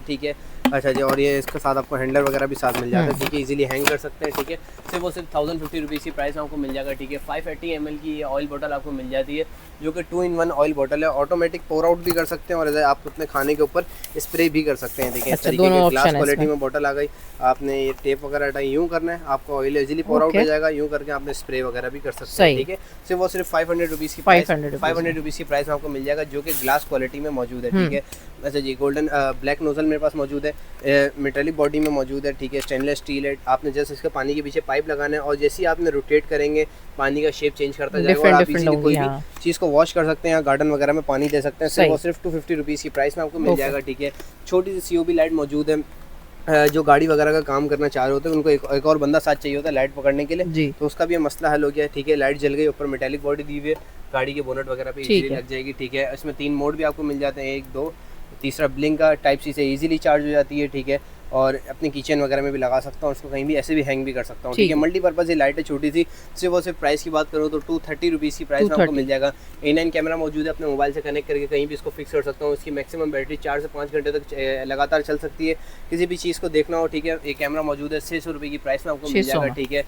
ठीक है। अच्छा जी, और ये इसके साथ आपको हैंडलर वगैरह भी साथ मिल जाता है, ठीक है, इजीली हैंग कर सकते हैं, ठीक है। सिर्फ वो सिर्फ 1050 रुपीज़ की प्राइस में आपको मिल जाएगा, ठीक है। 580 ml की ये ऑयल बोतल आपको मिल जाती है, जो कि 2-in-1 ऑयल बोतल है। ऑटोमेटिक पोर आउट भी कर सकते हैं और आप अपने खाने के ऊपर स्प्रे भी कर सकते हैं, देखिए इस तरीके की ग्लास क्वालिटी में बोतल आ गई। आपने ये टेप वगैरह हटाई, यूँ करना है, आपको ऑयल इजीली पोर आउट हो जाएगा, यूँ करके आपने स्प्रे वगैरह भी कर सकते हैं, ठीक है। सिर्फ वो सिर्फ 500 रुपीज़ की 500 रुपीज़ की प्राइस में आपको मिल जाएगा, जो कि ग्लास क्वालिटी में मौजूद है, ठीक है। अच्छा जी, गोल्डन ब्लैक नोजल मेरे पास मौजूद है, मेटालिक बॉडी में मौजूद है, ठीक है। स्टेनलेस स्टील है। आपने जैसे इसके पानी के पीछे पाइप लगाना है और जैसे ही आपने रोटेट करेंगे पानी का शेप चेंज करता जाएगा और आप इजीली कोई भी चीज़ को वॉश कर सकते हैं या गार्डन वगैरह में पानी दे सकते हैं। सिर्फ और सिर्फ 250 रुपीज़ की प्राइस में आपको मिल जाएगा, ठीक है। छोटी सी COB लाइट मौजूद है, जो गाड़ी वगैरह का काम करना चाह रहे होते हैं उनको एक और बंदा साथ चाहिए होता है लाइट पकड़ने के लिए, तो उसका भी मसला हल हो गया है, ठीक है। लाइट जल गई, ऊपर मेटालिक बॉडी दी हुई है, गाड़ी के बोनट वगैरह पे इजीली लग जाएगी, ठीक है। इसमें 3 मोड भी आपको मिल जाते हैं, 1, 2, तीसरा ब्लिंक का टाइप सी से इजीली चार्ज हो जाती है, ठीक है। और अपने किचन वगैरह में भी लगा सकता हूँ, उसको कहीं भी ऐसे भी हैंग भी कर सकता हूँ, ठीक है। मल्टीपर्पज़ ये लाइट है छोटी सी। सिर्फ और सिर्फ प्राइस की बात करूँ तो 230 रुपीज़ की प्राइस में आपको मिल जाएगा। A9 कैमरा मौजूद है, अपने मोबाइल से कनेक्ट करके कहीं भी इसको फिक्स कर सकता हूँ। इसकी मैक्सिमम बैटरी 4 से 5 घंटे तक लगातार चल सकती है, किसी भी चीज़ को देखना हो, ठीक है। ये कैमरा मौजूद है, 600 रुपये की प्राइस में आपको मिल जाएगा, ठीक है।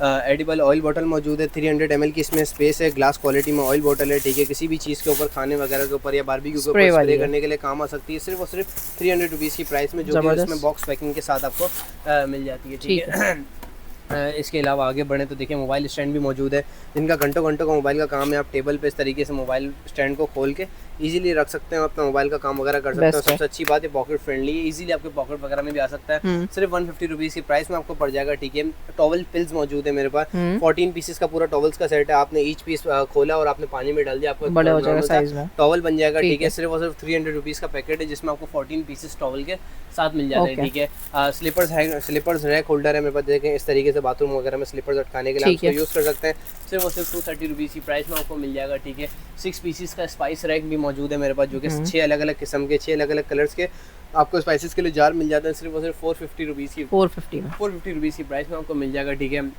एडिबल ऑयल बोतल मौजूद है, 300 ml की इसमें स्पेस है, ग्लास क्वालिटी में ऑयल बोतल है, ठीक है। किसी भी चीज़ के ऊपर, खाने वगैरह के ऊपर या बारबेक्यू के ऊपर स्प्रे करने के लिए काम आ सकती है, सिर्फ और सिर्फ 300 रुपीज़ की प्राइस में, जो कि इसमें बॉक्स पैकिंग के साथ आपको मिल जाती है, ठीक है। इसके अलावा आगे बढ़े तो देखिए मोबाइल स्टैंड भी मौजूद है, जिनका घंटों घंटों का मोबाइल का काम है। आप टेबल पे इस तरीके से मोबाइल स्टैंड को खोल के इजीली रख सकते हैं, अपना मोबाइल का काम वगैरह कर सकते हैं। सबसे अच्छी बात है पॉकेट फ्रेंडली है, इजीली आपके पॉकेट वगैरह में भी आ सकता है। सिर्फ 150 रुपीज़ की प्राइस में आपको पड़ जाएगा, ठीक है। टॉवल पिल्स मौजूद है मेरे पास, 14 पीसेस का पूरा टॉवल्स का सेट है। आपने ईच पीस खोला और आपने पानी में डाल दिया, आपको बड़ा हो जाएगा साइज में, टॉवल बन जाएगा, ठीक है। सिर्फ और सिर्फ 300 रुपीज़ का पैकेट है, जिसमें आपको 14 पीसेस टॉवल के साथ मिल जाते हैं, ठीक है। स्लीपर्स रैक होल्डर है मेरे पास, देखें इस तरीके से बाथरूम वगैरह में स्लीपर्स अटकाने के लिए आप इसको यूज़ कर सकते हैं। सिर्फ और सिर्फ 230 रुपीज़ की प्राइस में आपको मिल जाएगा, ठीक है। 6 पीसेस का स्पाइस रैक भी मौजूद है मेरे पास, जो कि 6 अलग अलग किस्म के, 6 अलग अलग कलर्स के आपको स्पाइसेस के लिए जार मिल जाते हैं। सिर्फ और सिर्फ 450 रुपीज़ की 450 रुपीज़ की प्राइस में आपको मिल जाएगा, ठीक है।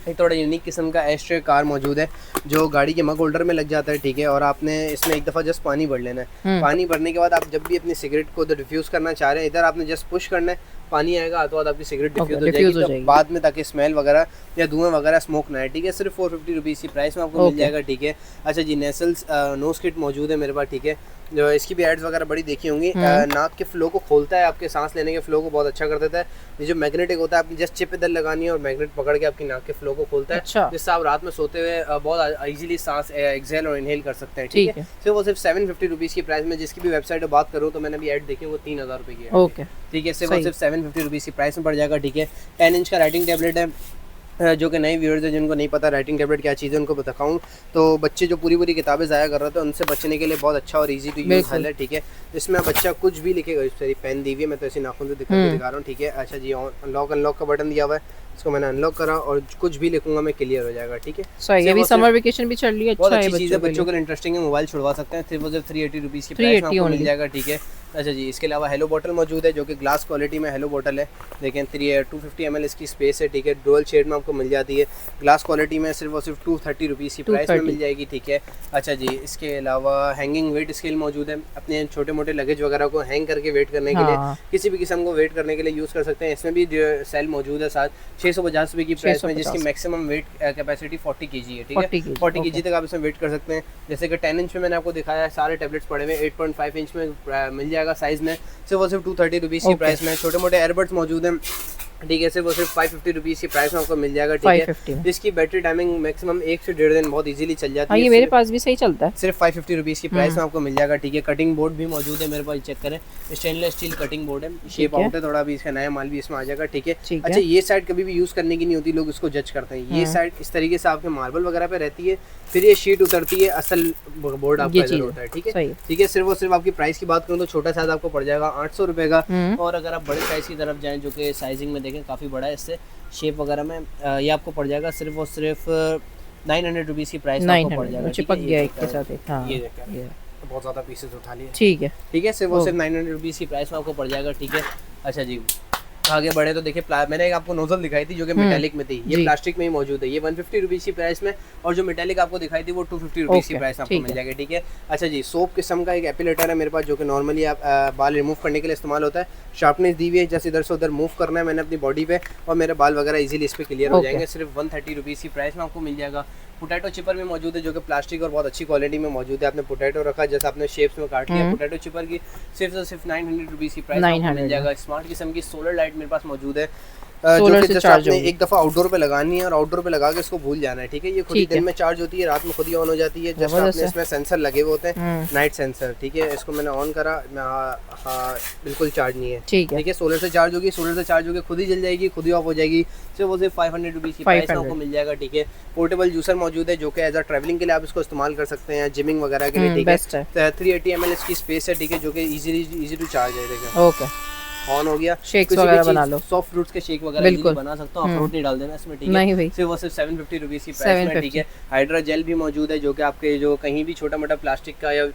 एक थोड़ा यूनिक किस्म का एस्ट्रे कार मौजूद है, जो गाड़ी के मग होल्डर में लग जाता है, ठीक है। और आपने इसमें एक दफ़ा जस्ट पानी भर लेना है। पानी भरने के बाद आप जब भी अपनी सिगरेट को डिफ्यूज़ करना चाह रहे हैं, इधर आपने जस्ट पुश करना है, पानी आएगा, हाथों हाथ आपकी सिगरेट डिफ्यूज़ हो जाएगी बाद में, ताकि स्मेल वगैरह या धुआं वगैरह स्मोक ना है, ठीक है। सिर्फ 450 रुपीज़ की प्राइस में आपको मिल जाएगा, ठीक है। अच्छा जी, नेसल्स नोज किट मौजूद है मेरे पास, ठीक है। जो इसकी भी एड्स वगैरह बड़ी देखी होंगी। नाक के फ्लो को खोलता है, आपके सांस लेने के फ्लो को बहुत अच्छा कर देता है। ये जो मैग्नेटिक होता है, आपने जस्ट चिप इधर लगानी है और मैग्नेट पकड़ के आपकी नाक के फ्लो को खोलता है, जिससे आप रात में सोते हुए बहुत इजीली सांस एक्सहेल और इनहेल कर सकते हैं, ठीक है। सिर्फ वो सिर्फ 750 रुपीज़ की प्राइस में, जिसकी भी वेबसाइट पर बात करूँ तो मैंने अभी ऐड देखी वो 3000 रुपये की है, ठीक है। सिर्फ और सिर्फ 750 रुपीज़ की प्राइस में पड़ जाएगा, ठीक है। 10 इंच का राइटिंग टैबलेट है, जो कि नए व्यूअर्स हैं जिनको नहीं पता राइटिंग टैबलेट क्या चीज़ है, उनको बताऊँ तो बच्चे जो पूरी किताबें ज़ाया कर रहे थे उनसे बचने के लिए बहुत अच्छा और इजी टू यूज़ हल है, ठीक है। इसमें बच्चा कुछ भी लिखेगा, इस तरह पेन दी हुई है, मैं तो ऐसे नाखून से दिखा रहा हूँ, ठीक है। अच्छा जी, अनलॉक का बटन दिया हुआ है, इसको मैंने अनलॉक करा और कुछ भी लिखूंगा मैं क्लियर हो जाएगा, ठीक है। ये भी समर वेकेशन भी चल रही है, बहुत अच्छी चीज़ है, बच्चों के लिए इंटरेस्टिंग है, मोबाइल छुड़वा सकते हैं। सिर्फ 380 रुपीज़ की प्राइस में आपको मिल जाएगा, ठीक है। अच्छा जी, इसके अलावा हेलो बॉटल मौजूद है, जो कि ग्लास क्वालिटी में हेलो बॉटल है, देखें 250 ml इसकी स्पेस है, ठीक है। डुअल शेड में आपको मिल जाती है, ग्लास क्वालिटी में, सिर्फ और सिर्फ 230 रुपीज़ की प्राइस में मिल जाएगी, ठीक है। अच्छा जी, इसके अलावा हैंगिंग वेट स्केल मौजूद है, अपने छोटे मोटे लगेज वगैरह को हैंग करके वेट करने के लिए, किसी भी किस्म को वेट करने के लिए यूज़ कर सकते हैं। इसमें भी सेल मौजूद है साथ, 650 रुपये की प्राइस में, जिसकी मैक्सिमम वेट कैपेसिटी 40 kg है, ठीक है। 40 kg तक आप इसमें वेट कर सकते हैं। जैसे कि 10 इंच में मैंने आपको दिखाया है, सारे टैबलेट्स पड़े हुए 8.5 इंच में मिल जाएगा साइज़ में, सिर्फ और सिर्फ 230 रुपीज़ की प्राइस में। छोटे मोटे एयरबड्स मौजूद हैं, ठीक है। सिर्फ वो सिर्फ 550 रुपीज़ की प्राइस में आपको मिल जाएगा, ठीक है। इसकी बैटरी टाइमिंग मैक्सिमम 1 से 1.5 दिन बहुत इजीली चल जाती है। ये मेरे पास भी सही चलता है, सिर्फ 550 रुपीज़ की प्राइस में आपको मिल जाएगा, ठीक है। कटिंग बोर्ड भी मौजूद है मेरे पास, चेक करें, स्टेनलेस स्टील कटिंग बोर्ड है, शेप आउट है थोड़ा, अभी इसका नया माल भी इसमें आ जाएगा, ठीक है। अच्छा, ये साइड कभी भी यूज़ करने की नहीं होती, लोग इसको जज करते हैं। ये साइड इस तरीके से आपके मार्बल वगैरह पे रहती है, फिर ये शीट उतरती है, असल बोर्ड आपका इधर होता है, ठीक है, ठीक है। सिर्फ और सिर्फ आपकी प्राइस की बात करूँ तो छोटा साइज आपको पड़ जाएगा 800 रुपये का, और अगर आप बड़े साइज़ की तरफ जाएँ, जो कि साइजिंग में देखें काफ़ी बड़ा है, इससे शेप वगैरह में, ये आपको पड़ जाएगा सिर्फ और सिर्फ 900 रुपीज़ की प्राइस में आपको पड़ जाएगा, चिपक गया एक के साथ एक। हाँ, ये देखिए बहुत ज़्यादा पीसेस उठा लिए, ठीक है, ठीक है। सिर्फ और सिर्फ 900 रुपीज़ की प्राइस में आपको पड़ जाएगा, ठीक है। अच्छा जी, आगे बढ़े तो देखिए मैंने एक आपको नोजल दिखाई थी जो कि मेटेलिक में थी, ये जी। प्लास्टिक में ही मौजूद है। ये 150 रुपीज़ की प्राइस में, और जो मेटेलिक आपको दिखाई थी वो 250 रुपीज़ की ओके, प्राइस आपको ठीक मिल है। जाएगी, ठीक है। अच्छा जी, सोप किस्म का एक एपिलेटर है मेरे पास जो कि नॉर्मली आप बाल रिमूव करने के लिए इस्तेमाल होता है। शार्पनेस दी हुई है, जैसे इधर से उधर मूव करना है मैंने अपनी बॉडी पे, और मेरे बाल वगैरह इजीली इस पर क्लियर हो ओके। जाएंगे। सिर्फ 130 रुपीज़ की प्राइस में आपको मिल जाएगा। पोटैटो चिपर में मौजूद है जो कि प्लास्टिक और बहुत अच्छी क्वालिटी में मौजूद है। आपने पोटैटो रखा, जैसे आपने शेप्स में काट लिया, पोटैटो चिपर की सिर्फ 900 रुपीज़ की प्राइस आपको मिल जाएगा। स्मार्ट किस्म की सोलर लाइट मेरे पास मौजूद है, जो कि जैसे आपने एक दफ़ा आउटडोर पे लगानी है और आउटडोर पे लगा के इसको भूल जाना है, ठीक है। ये खुद ही दिन में चार्ज होती है, रात में खुद ही ऑन हो जाती है। जैसे आपने इसमें सेंसर लगे हुए होते हैं, नाइट सेंसर, ठीक है। इसको मैंने ऑन करा, हाँ बिल्कुल चार्ज नहीं है, ठीक है। सोलर से चार्ज होगी, सोलर से चार्ज होगी, खुद ही जल जाएगी, खुद ही ऑफ हो जाएगी। सिर्फ वो सिर्फ 500 रुपीज़ की प्राइस आपको मिल जाएगा, ठीक है। पोर्टेबल जूसर मौजूद है जो कि एज अ ट्रैवलिंग के लिए आप इसको इस्तेमाल कर सकते हैं, जिमिंग वगैरह के लिए, ठीक है। 380 ml इसकी स्पेस है, ठीक है, जो कि इजी टू चार्ज है, देखिए। ओके, ऑन हो गया। शेक्स वगैरह बना लो, सॉफ्ट फ्रूट्स के शेक वगैरह बिल्कुल बना सकते हो, फ्रूट नहीं डाल देना इसमें, ठीक है। नहीं भाई, सिर्फ वो सिर्फ 750 रुपीज़ की प्राइस में, ठीक है। हाइड्रा जेल भी मौजूद है जो कि आपके जो कहीं भी छोटा मोटा प्लास्टिक का या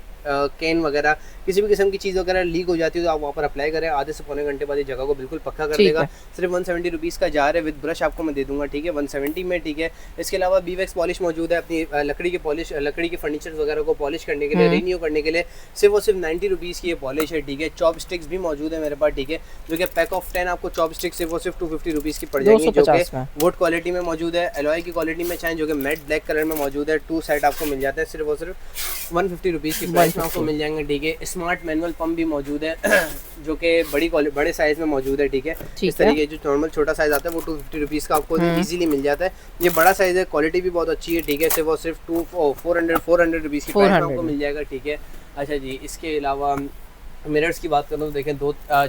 कैन वगैरह किसी भी किस्म की चीज़ वगैरह लीक हो जाती है तो आप वहाँ पर अप्लाई करें, आधे से पौने घंटे बाद ये जगह को बिल्कुल पक्का कर देगा। सिर्फ 170 रुपीज़ का जार है, विद ब्रश आपको मैं दे दूंगा, ठीक है, 170 में, ठीक है। इसके अलावा बीवैक्स पॉलिश मौजूद है, अपनी लकड़ी की पॉलिश, लकड़ी के फर्नीचर वगैरह को पॉलिश करने के लिए, रिन्यू करने के लिए। सिर्फ और सिर्फ 90 रुपीज़ की ये पॉलिश है, ठीक है। चॉप स्टिक्स भी मौजूद है मेरे पास, ठीक है, जो कि पैक ऑफ 10 आपको चॉप स्टिक सिर्फ और सिर्फ 250 रुपीज़ की पड़ जाएगी, जो कि वुड क्वालिटी में मौजूद है, एलॉय की क्वालिटी में चाहें, जो कि मैट ब्लैक कलर में मौजूद है। 2 सेट आपको मिल जाते हैं, सिर्फ और सिर्फ 150 रुपीज़ की प्राइस में आपको मिल जाएंगे, ठीक है। स्मार्ट मैनुअल पंप भी मौजूद है जो कि बड़े साइज में मौजूद है, ठीक है। इस तरीके जो नॉर्मल छोटा साइज आता है वो 250 रुपीज़ का आपको इजीली मिल जाता है। ये बड़ा साइज है, क्वालिटी भी बहुत अच्छी है, ठीक है। सिर्फ और सिर्फ 400 रुपीज़ की प्राइस में आपको मिल जाएगा, ठीक है। अच्छा जी, इसके अलावा मिरर्स की बात करूँ तो देखें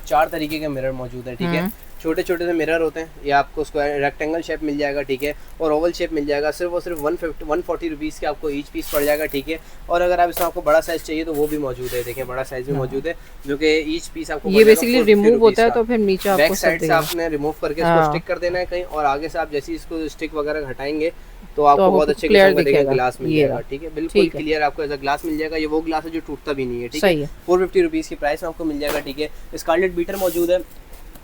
4 तरीके के मिरर मौजूद है, ठीक है। छोटे छोटे से मिरर होते हैं, ये आपको स्क्वायर रेक्टेंगल शेप मिल जाएगा, ठीक है, और ओवल शेप मिल जाएगा। सिर्फ और सिर्फ 140 रुपीज़ के आपको ईच पीस पड़ जाएगा, ठीक है। और अगर आप इसमें आपको बड़ा साइज चाहिए तो वो भी मौजूद है, देखें बड़ा साइज भी मौजूद है, जो कि ईच पीस आपको ये बेसिकली रिमूव होता है, तो फिर नीचे आपको बैक साइड से आपने रिमूव करके इसको स्टिक कर देना है कहीं, और आगे से आप जैसे इसको स्टिक वगैरह हटाएंगे तो आपको बहुत अच्छे किस्म का ग्लास मिल जाएगा, ठीक है, बिल्कुल क्लियर आपको ऐसा ग्लास मिल जाएगा। ये वो ग्लास है जो टूटता भी नहीं है, ठीक है। 450 रुपीज़ की प्राइस में आपको मिल जाएगा, ठीक है। स्कारलेट बीटर मौजूद है,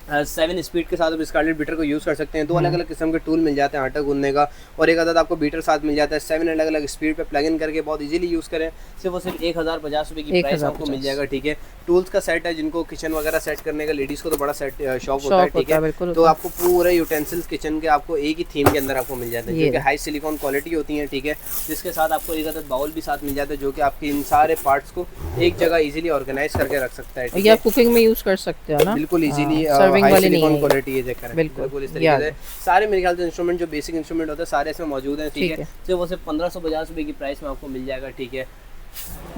7 स्पीड के साथ आप स्कारलेट बीटर को यूज़ कर सकते हैं। 2 अलग अलग किस्म के टूल मिल जाते हैं आटा गूंदने का, और एक आदत आपको बीटर साथ मिल जाता है। 7 अलग अलग स्पीड पे प्लग इन करके बहुत इजीली यूज़ करें। सिर्फ और सिर्फ 1050 रुपये की प्राइस आपको मिल जाएगा, ठीक है। टूल्स का सेट है, जिनको किचन वगैरह सेट करने का लेडीज़ को तो बड़ा सेट शौक होता है, ठीक है। तो आपको पूरे यूटेंसिल्स किचन के आपको एक ही थीम के अंदर आपको मिल जाते हैं, जो कि हाई सिलिकॉन क्वालिटी होती है, ठीक है। जिसके साथ आपको एक आदत बाउल भी साथ मिल जाता है, जो कि आपके इन सारे पार्ट्स को एक जगह इजीली ऑर्गेनाइज करके रख सकता है, ठीक है। कुकिंग में यूज़ कर सकते हो ना, बिल्कुल इजीली हाई सिलिकॉन क्वालिटी है, बिल्कुल इस तरीके से सारे मेरे ख्याल से इंस्ट्रूमेंट जो बेसिक इंस्ट्रूमेंट होते हैं सारे इसमें मौजूद हैं, ठीक है। सिर्फ वो सिर्फ 1550 रुपये की प्राइस में आपको मिल जाएगा, ठीक है।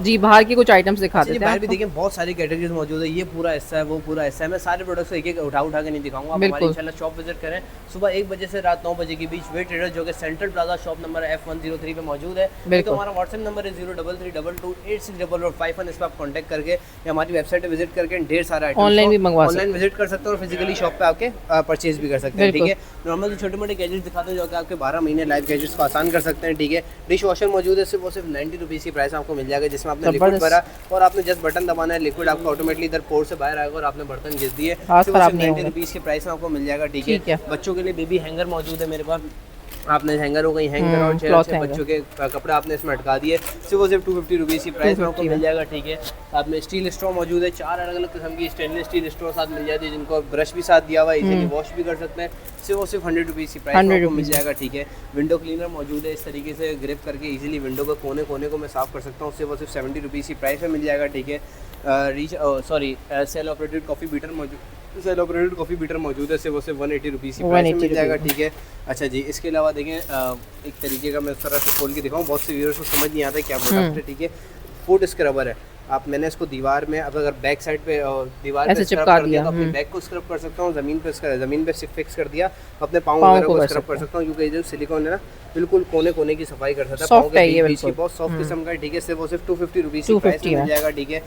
जी, बाहर की कुछ आइटम्स दिखा देते हैं। बाहर भी देखिए बहुत सारी कैटेगरीज मौजूद है, ये पूरा हिस्सा है, वो पूरा हिस्सा है। मैं सारे प्रोडक्ट्स एक एक उठा के नहीं दिखाऊंगा, आप हमारी इंशाल्लाह शॉप विजिट करें। सुबह 1 बजे से रात 9 बजे के बीच वे ट्रेडर्स जो कि central plaza shop number F103 पे मौजूद है। तो हमारा व्हाट्सएप नंबर है 0332286045, इस पर आप कॉन्टैक्ट करके या हमारी वेबसाइट पर विजिट करके ढेर सारा ऑनलाइन भी मंगवा ऑनलाइन विजिट कर सकते हैं और फिजिकली शॉप पे आके परचेज भी कर सकते हैं, ठीक है। नॉर्मल छोटे मोटे गैजेट्स दिखाते हैं जो कि आपके 12 महीने लाइव गैजेट्स को आसान कर सकते हैं, ठीक है। डिश वॉशर मौजूद है, सिर्फ वो सिर्फ 90 रुपीज़ की प्राइस आपको मिल जाएगा, जिसमें आपने भरा और आपने जस्ट बटन दबाना है, लिक्विड आपको ऑटोमेटिकली इधर पोर से बाहर आएगा और आपने बर्तन घिस दिए। सिर्फ 90 रुपीज़ की प्राइस में आपको मिल जाएगा, ठीक है। बच्चों के लिए बेबी हैंगर मौजूद है मेरे पास, आपने हैंगर हो गई हैंगर और चेयर बच्चों के कपड़े आपने इसमें अटका दिए। सिर्फ वो सिर्फ 250 रुपीज़ की प्राइस में आपको मिल जाएगा, ठीक है। साथ में स्टील स्ट्रॉ मौजूद है, 4 अलग अलग किस्म की स्टेनलेस स्टील स्ट्रॉ साथ मिल जाती है, जिनको ब्रश भी साथ दिया हुआ है, इजीली वॉश भी कर सकते हैं। सिर्फ वो सिर्फ 100 रुपीज़ की प्राइस में आपको मिल जाएगा, ठीक है। विंडो क्लीनर मौजूद है, इस तरीके से ग्रिप करके इजीली विंडो के कोने कोने को मैं साफ़ कर सकता हूँ। सिर्फ वो सिर्फ 70 रुपीज़ की प्राइस में मिल जाएगा, ठीक है। सेल ऑपरेटेड कॉफ़ी बीटर मौजूद है, सिर्फ वो सिर्फ 180 रुपीज़ की प्राइस में मिल जाएगा, ठीक है। अच्छा जी, इसके अलावा देखें एक तरीके का मैं उस तरह से खोल के दिखाऊँ, बहुत से व्यूअर्स को समझ नहीं आता है क्या प्रोडक्ट है, ठीक है। फुट स्क्रबर है, आप मैंने इसको दीवार में अब अगर बैक साइड पे दीवार पे स्क्रब कर दिया तो अपने बैक को स्क्रब कर सकता हूँ, ज़मीन पे फिक्स कर दिया अपने पाँव वगैरह को स्क्रब कर सकता हूँ, क्योंकि जो सिलिकॉन है ना बिल्कुल कोने कोने की सफाई कर सकता है, पाँव के बीच की बहुत सॉफ्ट किस्म का है, ठीक है। सिर्फ वो सिर्फ 250 रुपीज़ की प्राइस में मिल जाएगा, ठीक है।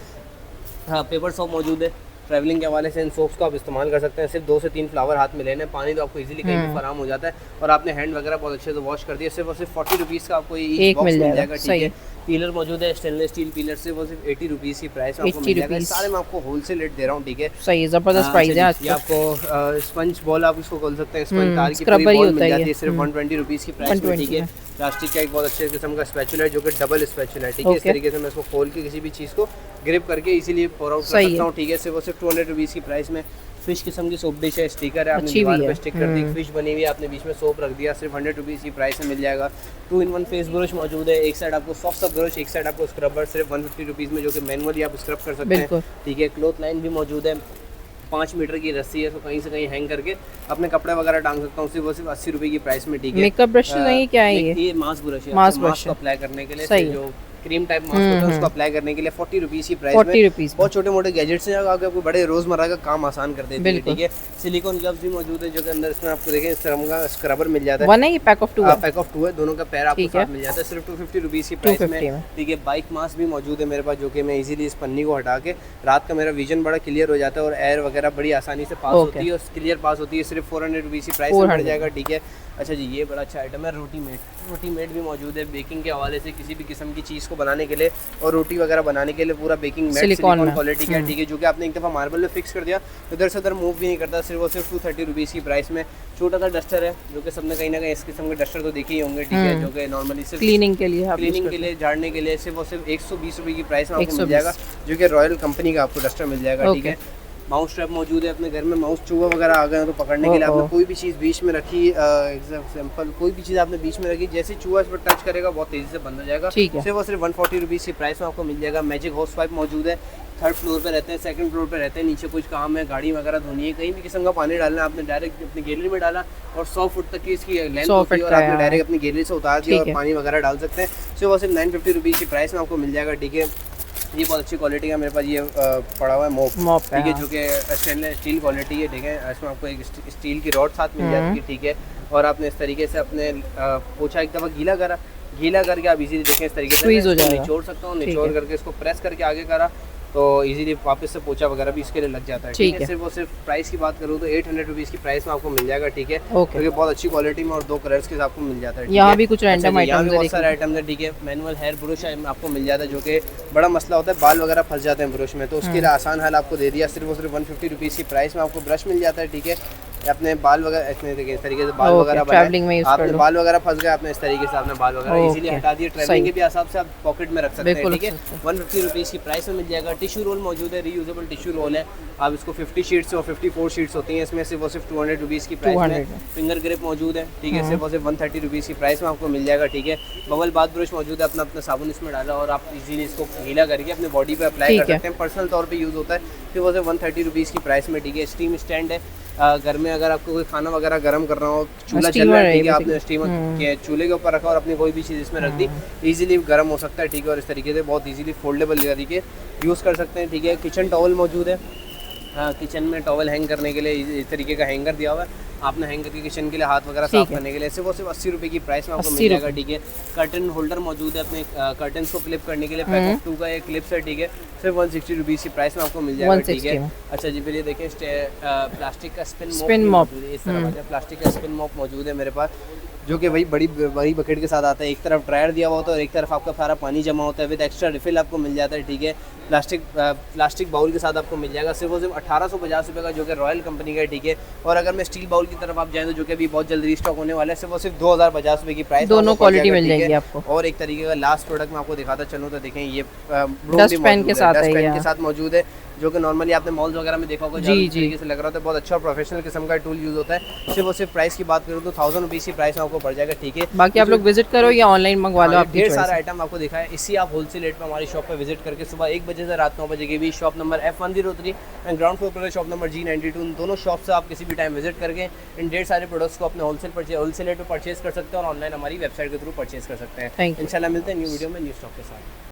हाँ, पेपर सोप मौजूद है, ट्रैवलिंग के हवाले से इन सोप्स को आप इस्तेमाल कर सकते हैं। सिर्फ 2 से 3 फ्लावर हाथ में लेने, पानी तो आपको इजीली कहीं भी फराम हो जाता है, और आपने हैंड वगैरह बहुत अच्छे से वॉश कर दिया। सिर्फ और सिर्फ 40 रुपीज़ का आपको ये बॉक्स मिल जाएगा, ठीक है। पीलर मौजूद है, स्टेनलेस स्टील पीलर से वो सिर्फ 80 रुपीज़ की प्राइस में आपको मिल जाएगा। सारे मैं आपको होलसेल रेट दे रहा हूँ, ठीक है। सही जबरदस्त प्राइस है आज। ये आपको स्पंज बॉल आप इसको खोल सकते हैं, स्पंज तार की पूरी बॉल मिल जाती है सिर्फ 120 रुपीज़ की प्राइस में, ठीक है। प्लास्टिक का एक बहुत अच्छे किस्म का स्पैचुला है जो कि डबल स्पैचुला है, ठीक है। इस तरीके से मैं इसको खोल के किसी भी चीज़ को ग्रिप करके इसीलिए पोर आउट कर सकता हूँ, ठीक है। सिर्फ वो सिर्फ 200 रुपीज़ की प्राइस में। फिश किस्म की सोप डिश है, स्टिकर है, आपने दीवार पे स्टिक कर दी, फिश बनी हुई है, आपने बीच में सोप रख दिया, सिर्फ 100 रुपीज़ की प्राइस में मिल जाएगा। 2-in-1 फेस ब्रश मौजूद है, एक साइड आपको सॉफ्ट ब्रश, एक साइड आपको स्क्रबर, सिर्फ 150 रुपीज़ में, जो कि मैनुअली आप स्क्रब कर सकते हैं, ठीक है। क्लॉथ लाइन भी मौजूद है, 5 मीटर की रस्सी है, तो कहीं से कहीं हैंग करके अपने कपड़े वगैरह टांग सकता हूँ, सिर्फ 80 रुपये की प्राइस में, ठीक है। मेकअप ब्रश नहीं, क्या है ये मास्क ब्रश है, मास्क को अप्लाई करने के लिए, जो क्रीम टाइप मास्क होता है उसको अप्लाई करने के लिए 40 रुपीज़ की प्राइस में। बहुत छोटे मोटे गैजेट्स हैं जो आपको बड़े रोजमर्रा का काम आसान कर देते हैं, ठीक है। सिलिकॉन ग्लव्स भी मौजूद है जो कि अंदर इसमें आपको देखें इस तरह का स्क्रबर मिल जाता है, वन है ये पैक ऑफ 2 है, पैक ऑफ 2 है, दोनों का पैर आपको साथ मिल जाता है सिर्फ 250 रुपीज़ की प्राइस में, ठीक है। बाइक मास्क भी मौजूद है मेरे पास, जो कि मैं इजीली इस पन्नी को हटा के रात का मेरा विजन बड़ा क्लियर हो जाता है और एयर वगैरह बड़ी आसानी से पास होती है और क्लियर पास होती है, सिर्फ 400 रुपीज़ की प्राइस में मिल जाएगा, ठीक है। अच्छा जी, ये बड़ा अच्छा आइटम है रोटी मेट भी मौजूद है, बेकिंग के हवाले से किसी भी किस्म की चीज़ को बनाने के लिए और रोटी वगैरह बनाने के लिए पूरा बेकिंग मेट सिलिकॉन क्वालिटी का, ठीक है, जो कि आपने एक दफ़ा मार्बल में फिक्स कर दिया इधर से उधर मूव भी नहीं करता, सिर्फ वो सिर्फ 230 रुपीज़ की प्राइस में। छोटा सा डस्टर है जो कि सबने कहीं ना कहीं इस किस्म के डस्टर तो देखे ही होंगे, ठीक है, जो कि नॉर्मली सिर्फ क्लीनिंग के लिए झाड़ने के लिए सिर्फ वो सिर्फ 120 रुपये की प्राइस में आपको मिल जाएगा, जो कि रॉयल कंपनी का आपको डस्टर मिल जाएगा, ठीक है। माउस ट्रैप मौजूद है, अपने घर में माउस चूहा वगैरह आ गए तो पकड़ने के लिए आपने कोई भी चीज़ बीच में रखी, एग्जाम्पल कोई भी चीज़ आपने बीच में रखी, जैसे चूहा इस पर टच करेगा बहुत तेज़ी से बंद हो जाएगा, सिर्फ वो सिर्फ 140 रुपीज़ की प्राइस में आपको मिल जाएगा। मैजिक हाउस वाइप मौजूद है, 3rd फ्लोर पे रहते हैं, 2nd फ्लोर पे रहते हैं, नीचे कुछ काम है, गाड़ी वगैरह धोनी है, कहीं भी किस्म का पानी डालना है, आपने डायरेक्ट अपनी गैलरी में डाला और 100 फुट तक की इसकी लेंथ होती है और आपने डायरेक्ट अपनी गैलरी से उतार दिया और पानी वगैरह डाल सकते हैं, सिर्फ वो सिर्फ 950 रुपीज़ की प्राइस में आपको मिल जाएगा, ठीक है। ये बहुत अच्छी क्वालिटी का मेरे पास ये पड़ा हुआ है मोप, ठीक है, जो कि स्टेनलेस स्टील क्वालिटी है, ठीक है। इसमें आपको एक स्टील की रॉड साथ मिल जाती है, ठीक है। और आपने इस तरीके से अपने पोछा एक दफ़ा गीला करके आप इजीली देखें इस तरीके से निचोड़ सकता हूँ, निचोड़ करके इसको प्रेस करके आगे करा तो इजीली वापस से पोछा वगैरह भी इसके लिए लग जाता है, ठीक है। सिर्फ वो सिर्फ प्राइस की बात करूँ तो 800 रुपीज़ की प्राइस में आपको मिल जाएगा, ठीक है, क्योंकि बहुत अच्छी क्वालिटी में और 2 कलर्स के साथ आपको मिल जाता है। यहाँ भी कुछ रैंडम आइटम है, बहुत सारे आइटम है, ठीक है। मैनुअल हेयर ब्रश आपको मिल जाता है, जो कि बड़ा मसला होता है, बाल वगैरह फंस जाते हैं ब्रश में, तो उसके लिए आसान हल आपको दे दिया, सिर्फ वो सिर्फ 150 रुपीज़ की प्राइस में आपको ब्रश मिल जाता है, ठीक है। अपने बाल वगैरह इस तरीके से बाल वगैरह आपने बाल वगैरह फंस गए, आपने इस तरीके से आपने बाल वगैरह इजीली हटा दिए, ट्रैवलिंग के भी हिसाब से आप पॉकेट में रख सकते हैं, ठीक है। 150 रुपीज़ की प्राइस में मिल जाएगा। टिश्यू रोल मौजूद है, रीयूजेबल टिश्यू रोल है, आप इसको 50 शीट्स और 54 शीट्स होती हैं, इसमें सिर्फ वो सिर्फ 200 रुपीज़ की प्राइस में। फिंगर ग्रिप मौजूद है, ठीक है, सिर्फ वो सिर्फ 130 रुपीज़ की प्राइस में आपको मिल जाएगा, ठीक है। बबल बाथ ब्रश मौजूद है, अपना साबुन इसमें डाला और आप इजीली इसको गीला करके अपने बॉडी पे अप्लाई कर सकते हैं, पर्सनल तौर पे यूज़ होता है, सिर्फ वो सिर्फ 130 रुपीज़ की प्राइस में, ठीक है। स्टीम स्टैंड है, घर में अगर आपको कोई खाना वगैरह गर्म करना हो, चूल्हा चल रहा है, ठीक है, आपने स्टीमर के चूल्हे के ऊपर रखा और अपनी कोई भी चीज़ इसमें रख दी, इजीली गर्म हो सकता है, ठीक है। और इस तरीके से बहुत इजीली फोल्डेबल तरीके यूज़ कर सकते हैं, ठीक है। किचन टॉवल मौजूद है, हाँ, किचन में टॉवल हैंग करने के लिए इस तरीके का हैंगर दिया हुआ है, आपने हैंग करके किचन के लिए हाथ वगैरह साफ करने के लिए सिर्फ वो सिर्फ 80 रुपये की प्राइस में आपको मिल जाएगा, ठीक है। कर्टन होल्डर मौजूद है, अपने कर्टन्स को क्लिप करने के लिए, पैक ऑफ 2 का एक क्लिप्स है, ठीक है, सिर्फ 160 रुपीज़ की प्राइस में आपको मिल जाएगा, ठीक है। अच्छा जी, फिर ये देखें प्लास्टिक का स्पिन मॉप इस तरह का प्लास्टिक का स्पिन मॉप मौजूद है मेरे पास, जो कि वही बड़ी बकेट के साथ आता है, एक तरफ ड्रायर दिया हुआ होता है और एक तरफ आपका सारा पानी जमा होता है, विद एक्स्ट्रा रिफिल आपको मिल जाता है, ठीक है। प्लास्टिक बाउल के साथ आपको मिल जाएगा, सिर्फ वो सिर्फ 1850 रुपये का, जो कि रॉयल कंपनी का है, ठीक है। और अगर मैं स्टील बाउल की तरफ आप जाएँ तो जो कि अभी बहुत जल्दी रीस्टॉक होने वाला है, सिर्फ वो सिर्फ 2050 रुपये की प्राइस, दोनों क्वालिटी मिल जाएगी आपको। और एक तरीके का लास्ट प्रोडक्ट मैं आपको दिखाता चलूँ तो देखें, ये डस्ट पेन के साथ मौजूद है, जो कि नॉर्मली आपने मॉल्स वगैरह में देखा होगा, जी तरीके से लग रहा था, बहुत अच्छा और प्रोफेशनल किस्म का टूल यूज़ होता है। सिर्फ वो सिर्फ प्राइस की बात करूँ तो 1000 रुपीज़ की प्राइस में आपको पड़ जाएगा, ठीक है। बाकी आप लोग विजिट करो या ऑनलाइन मंगवा लो, आप ढेर सारा आइटम आपको दिखा है, इसी आप होलसेल रेट पर हमारी शॉप पर विजिट करके सुबह 1 बजे से रात 9 बजे के बीच, shop number F103 and ground floor पर शॉप नंबर G92, दोनों शॉप से आप किसी भी टाइम विजिट करके इन ढेर सारे प्रोडक्ट्स को अपने होलसेल रेट पर परचेज कर सकते हैं और ऑनलाइन हमारी वेबसाइट के थ्रू परचेज कर सकते हैं। इंशाल्लाह मिलते हैं न्यू वीडियो में न्यू स्टॉक के साथ।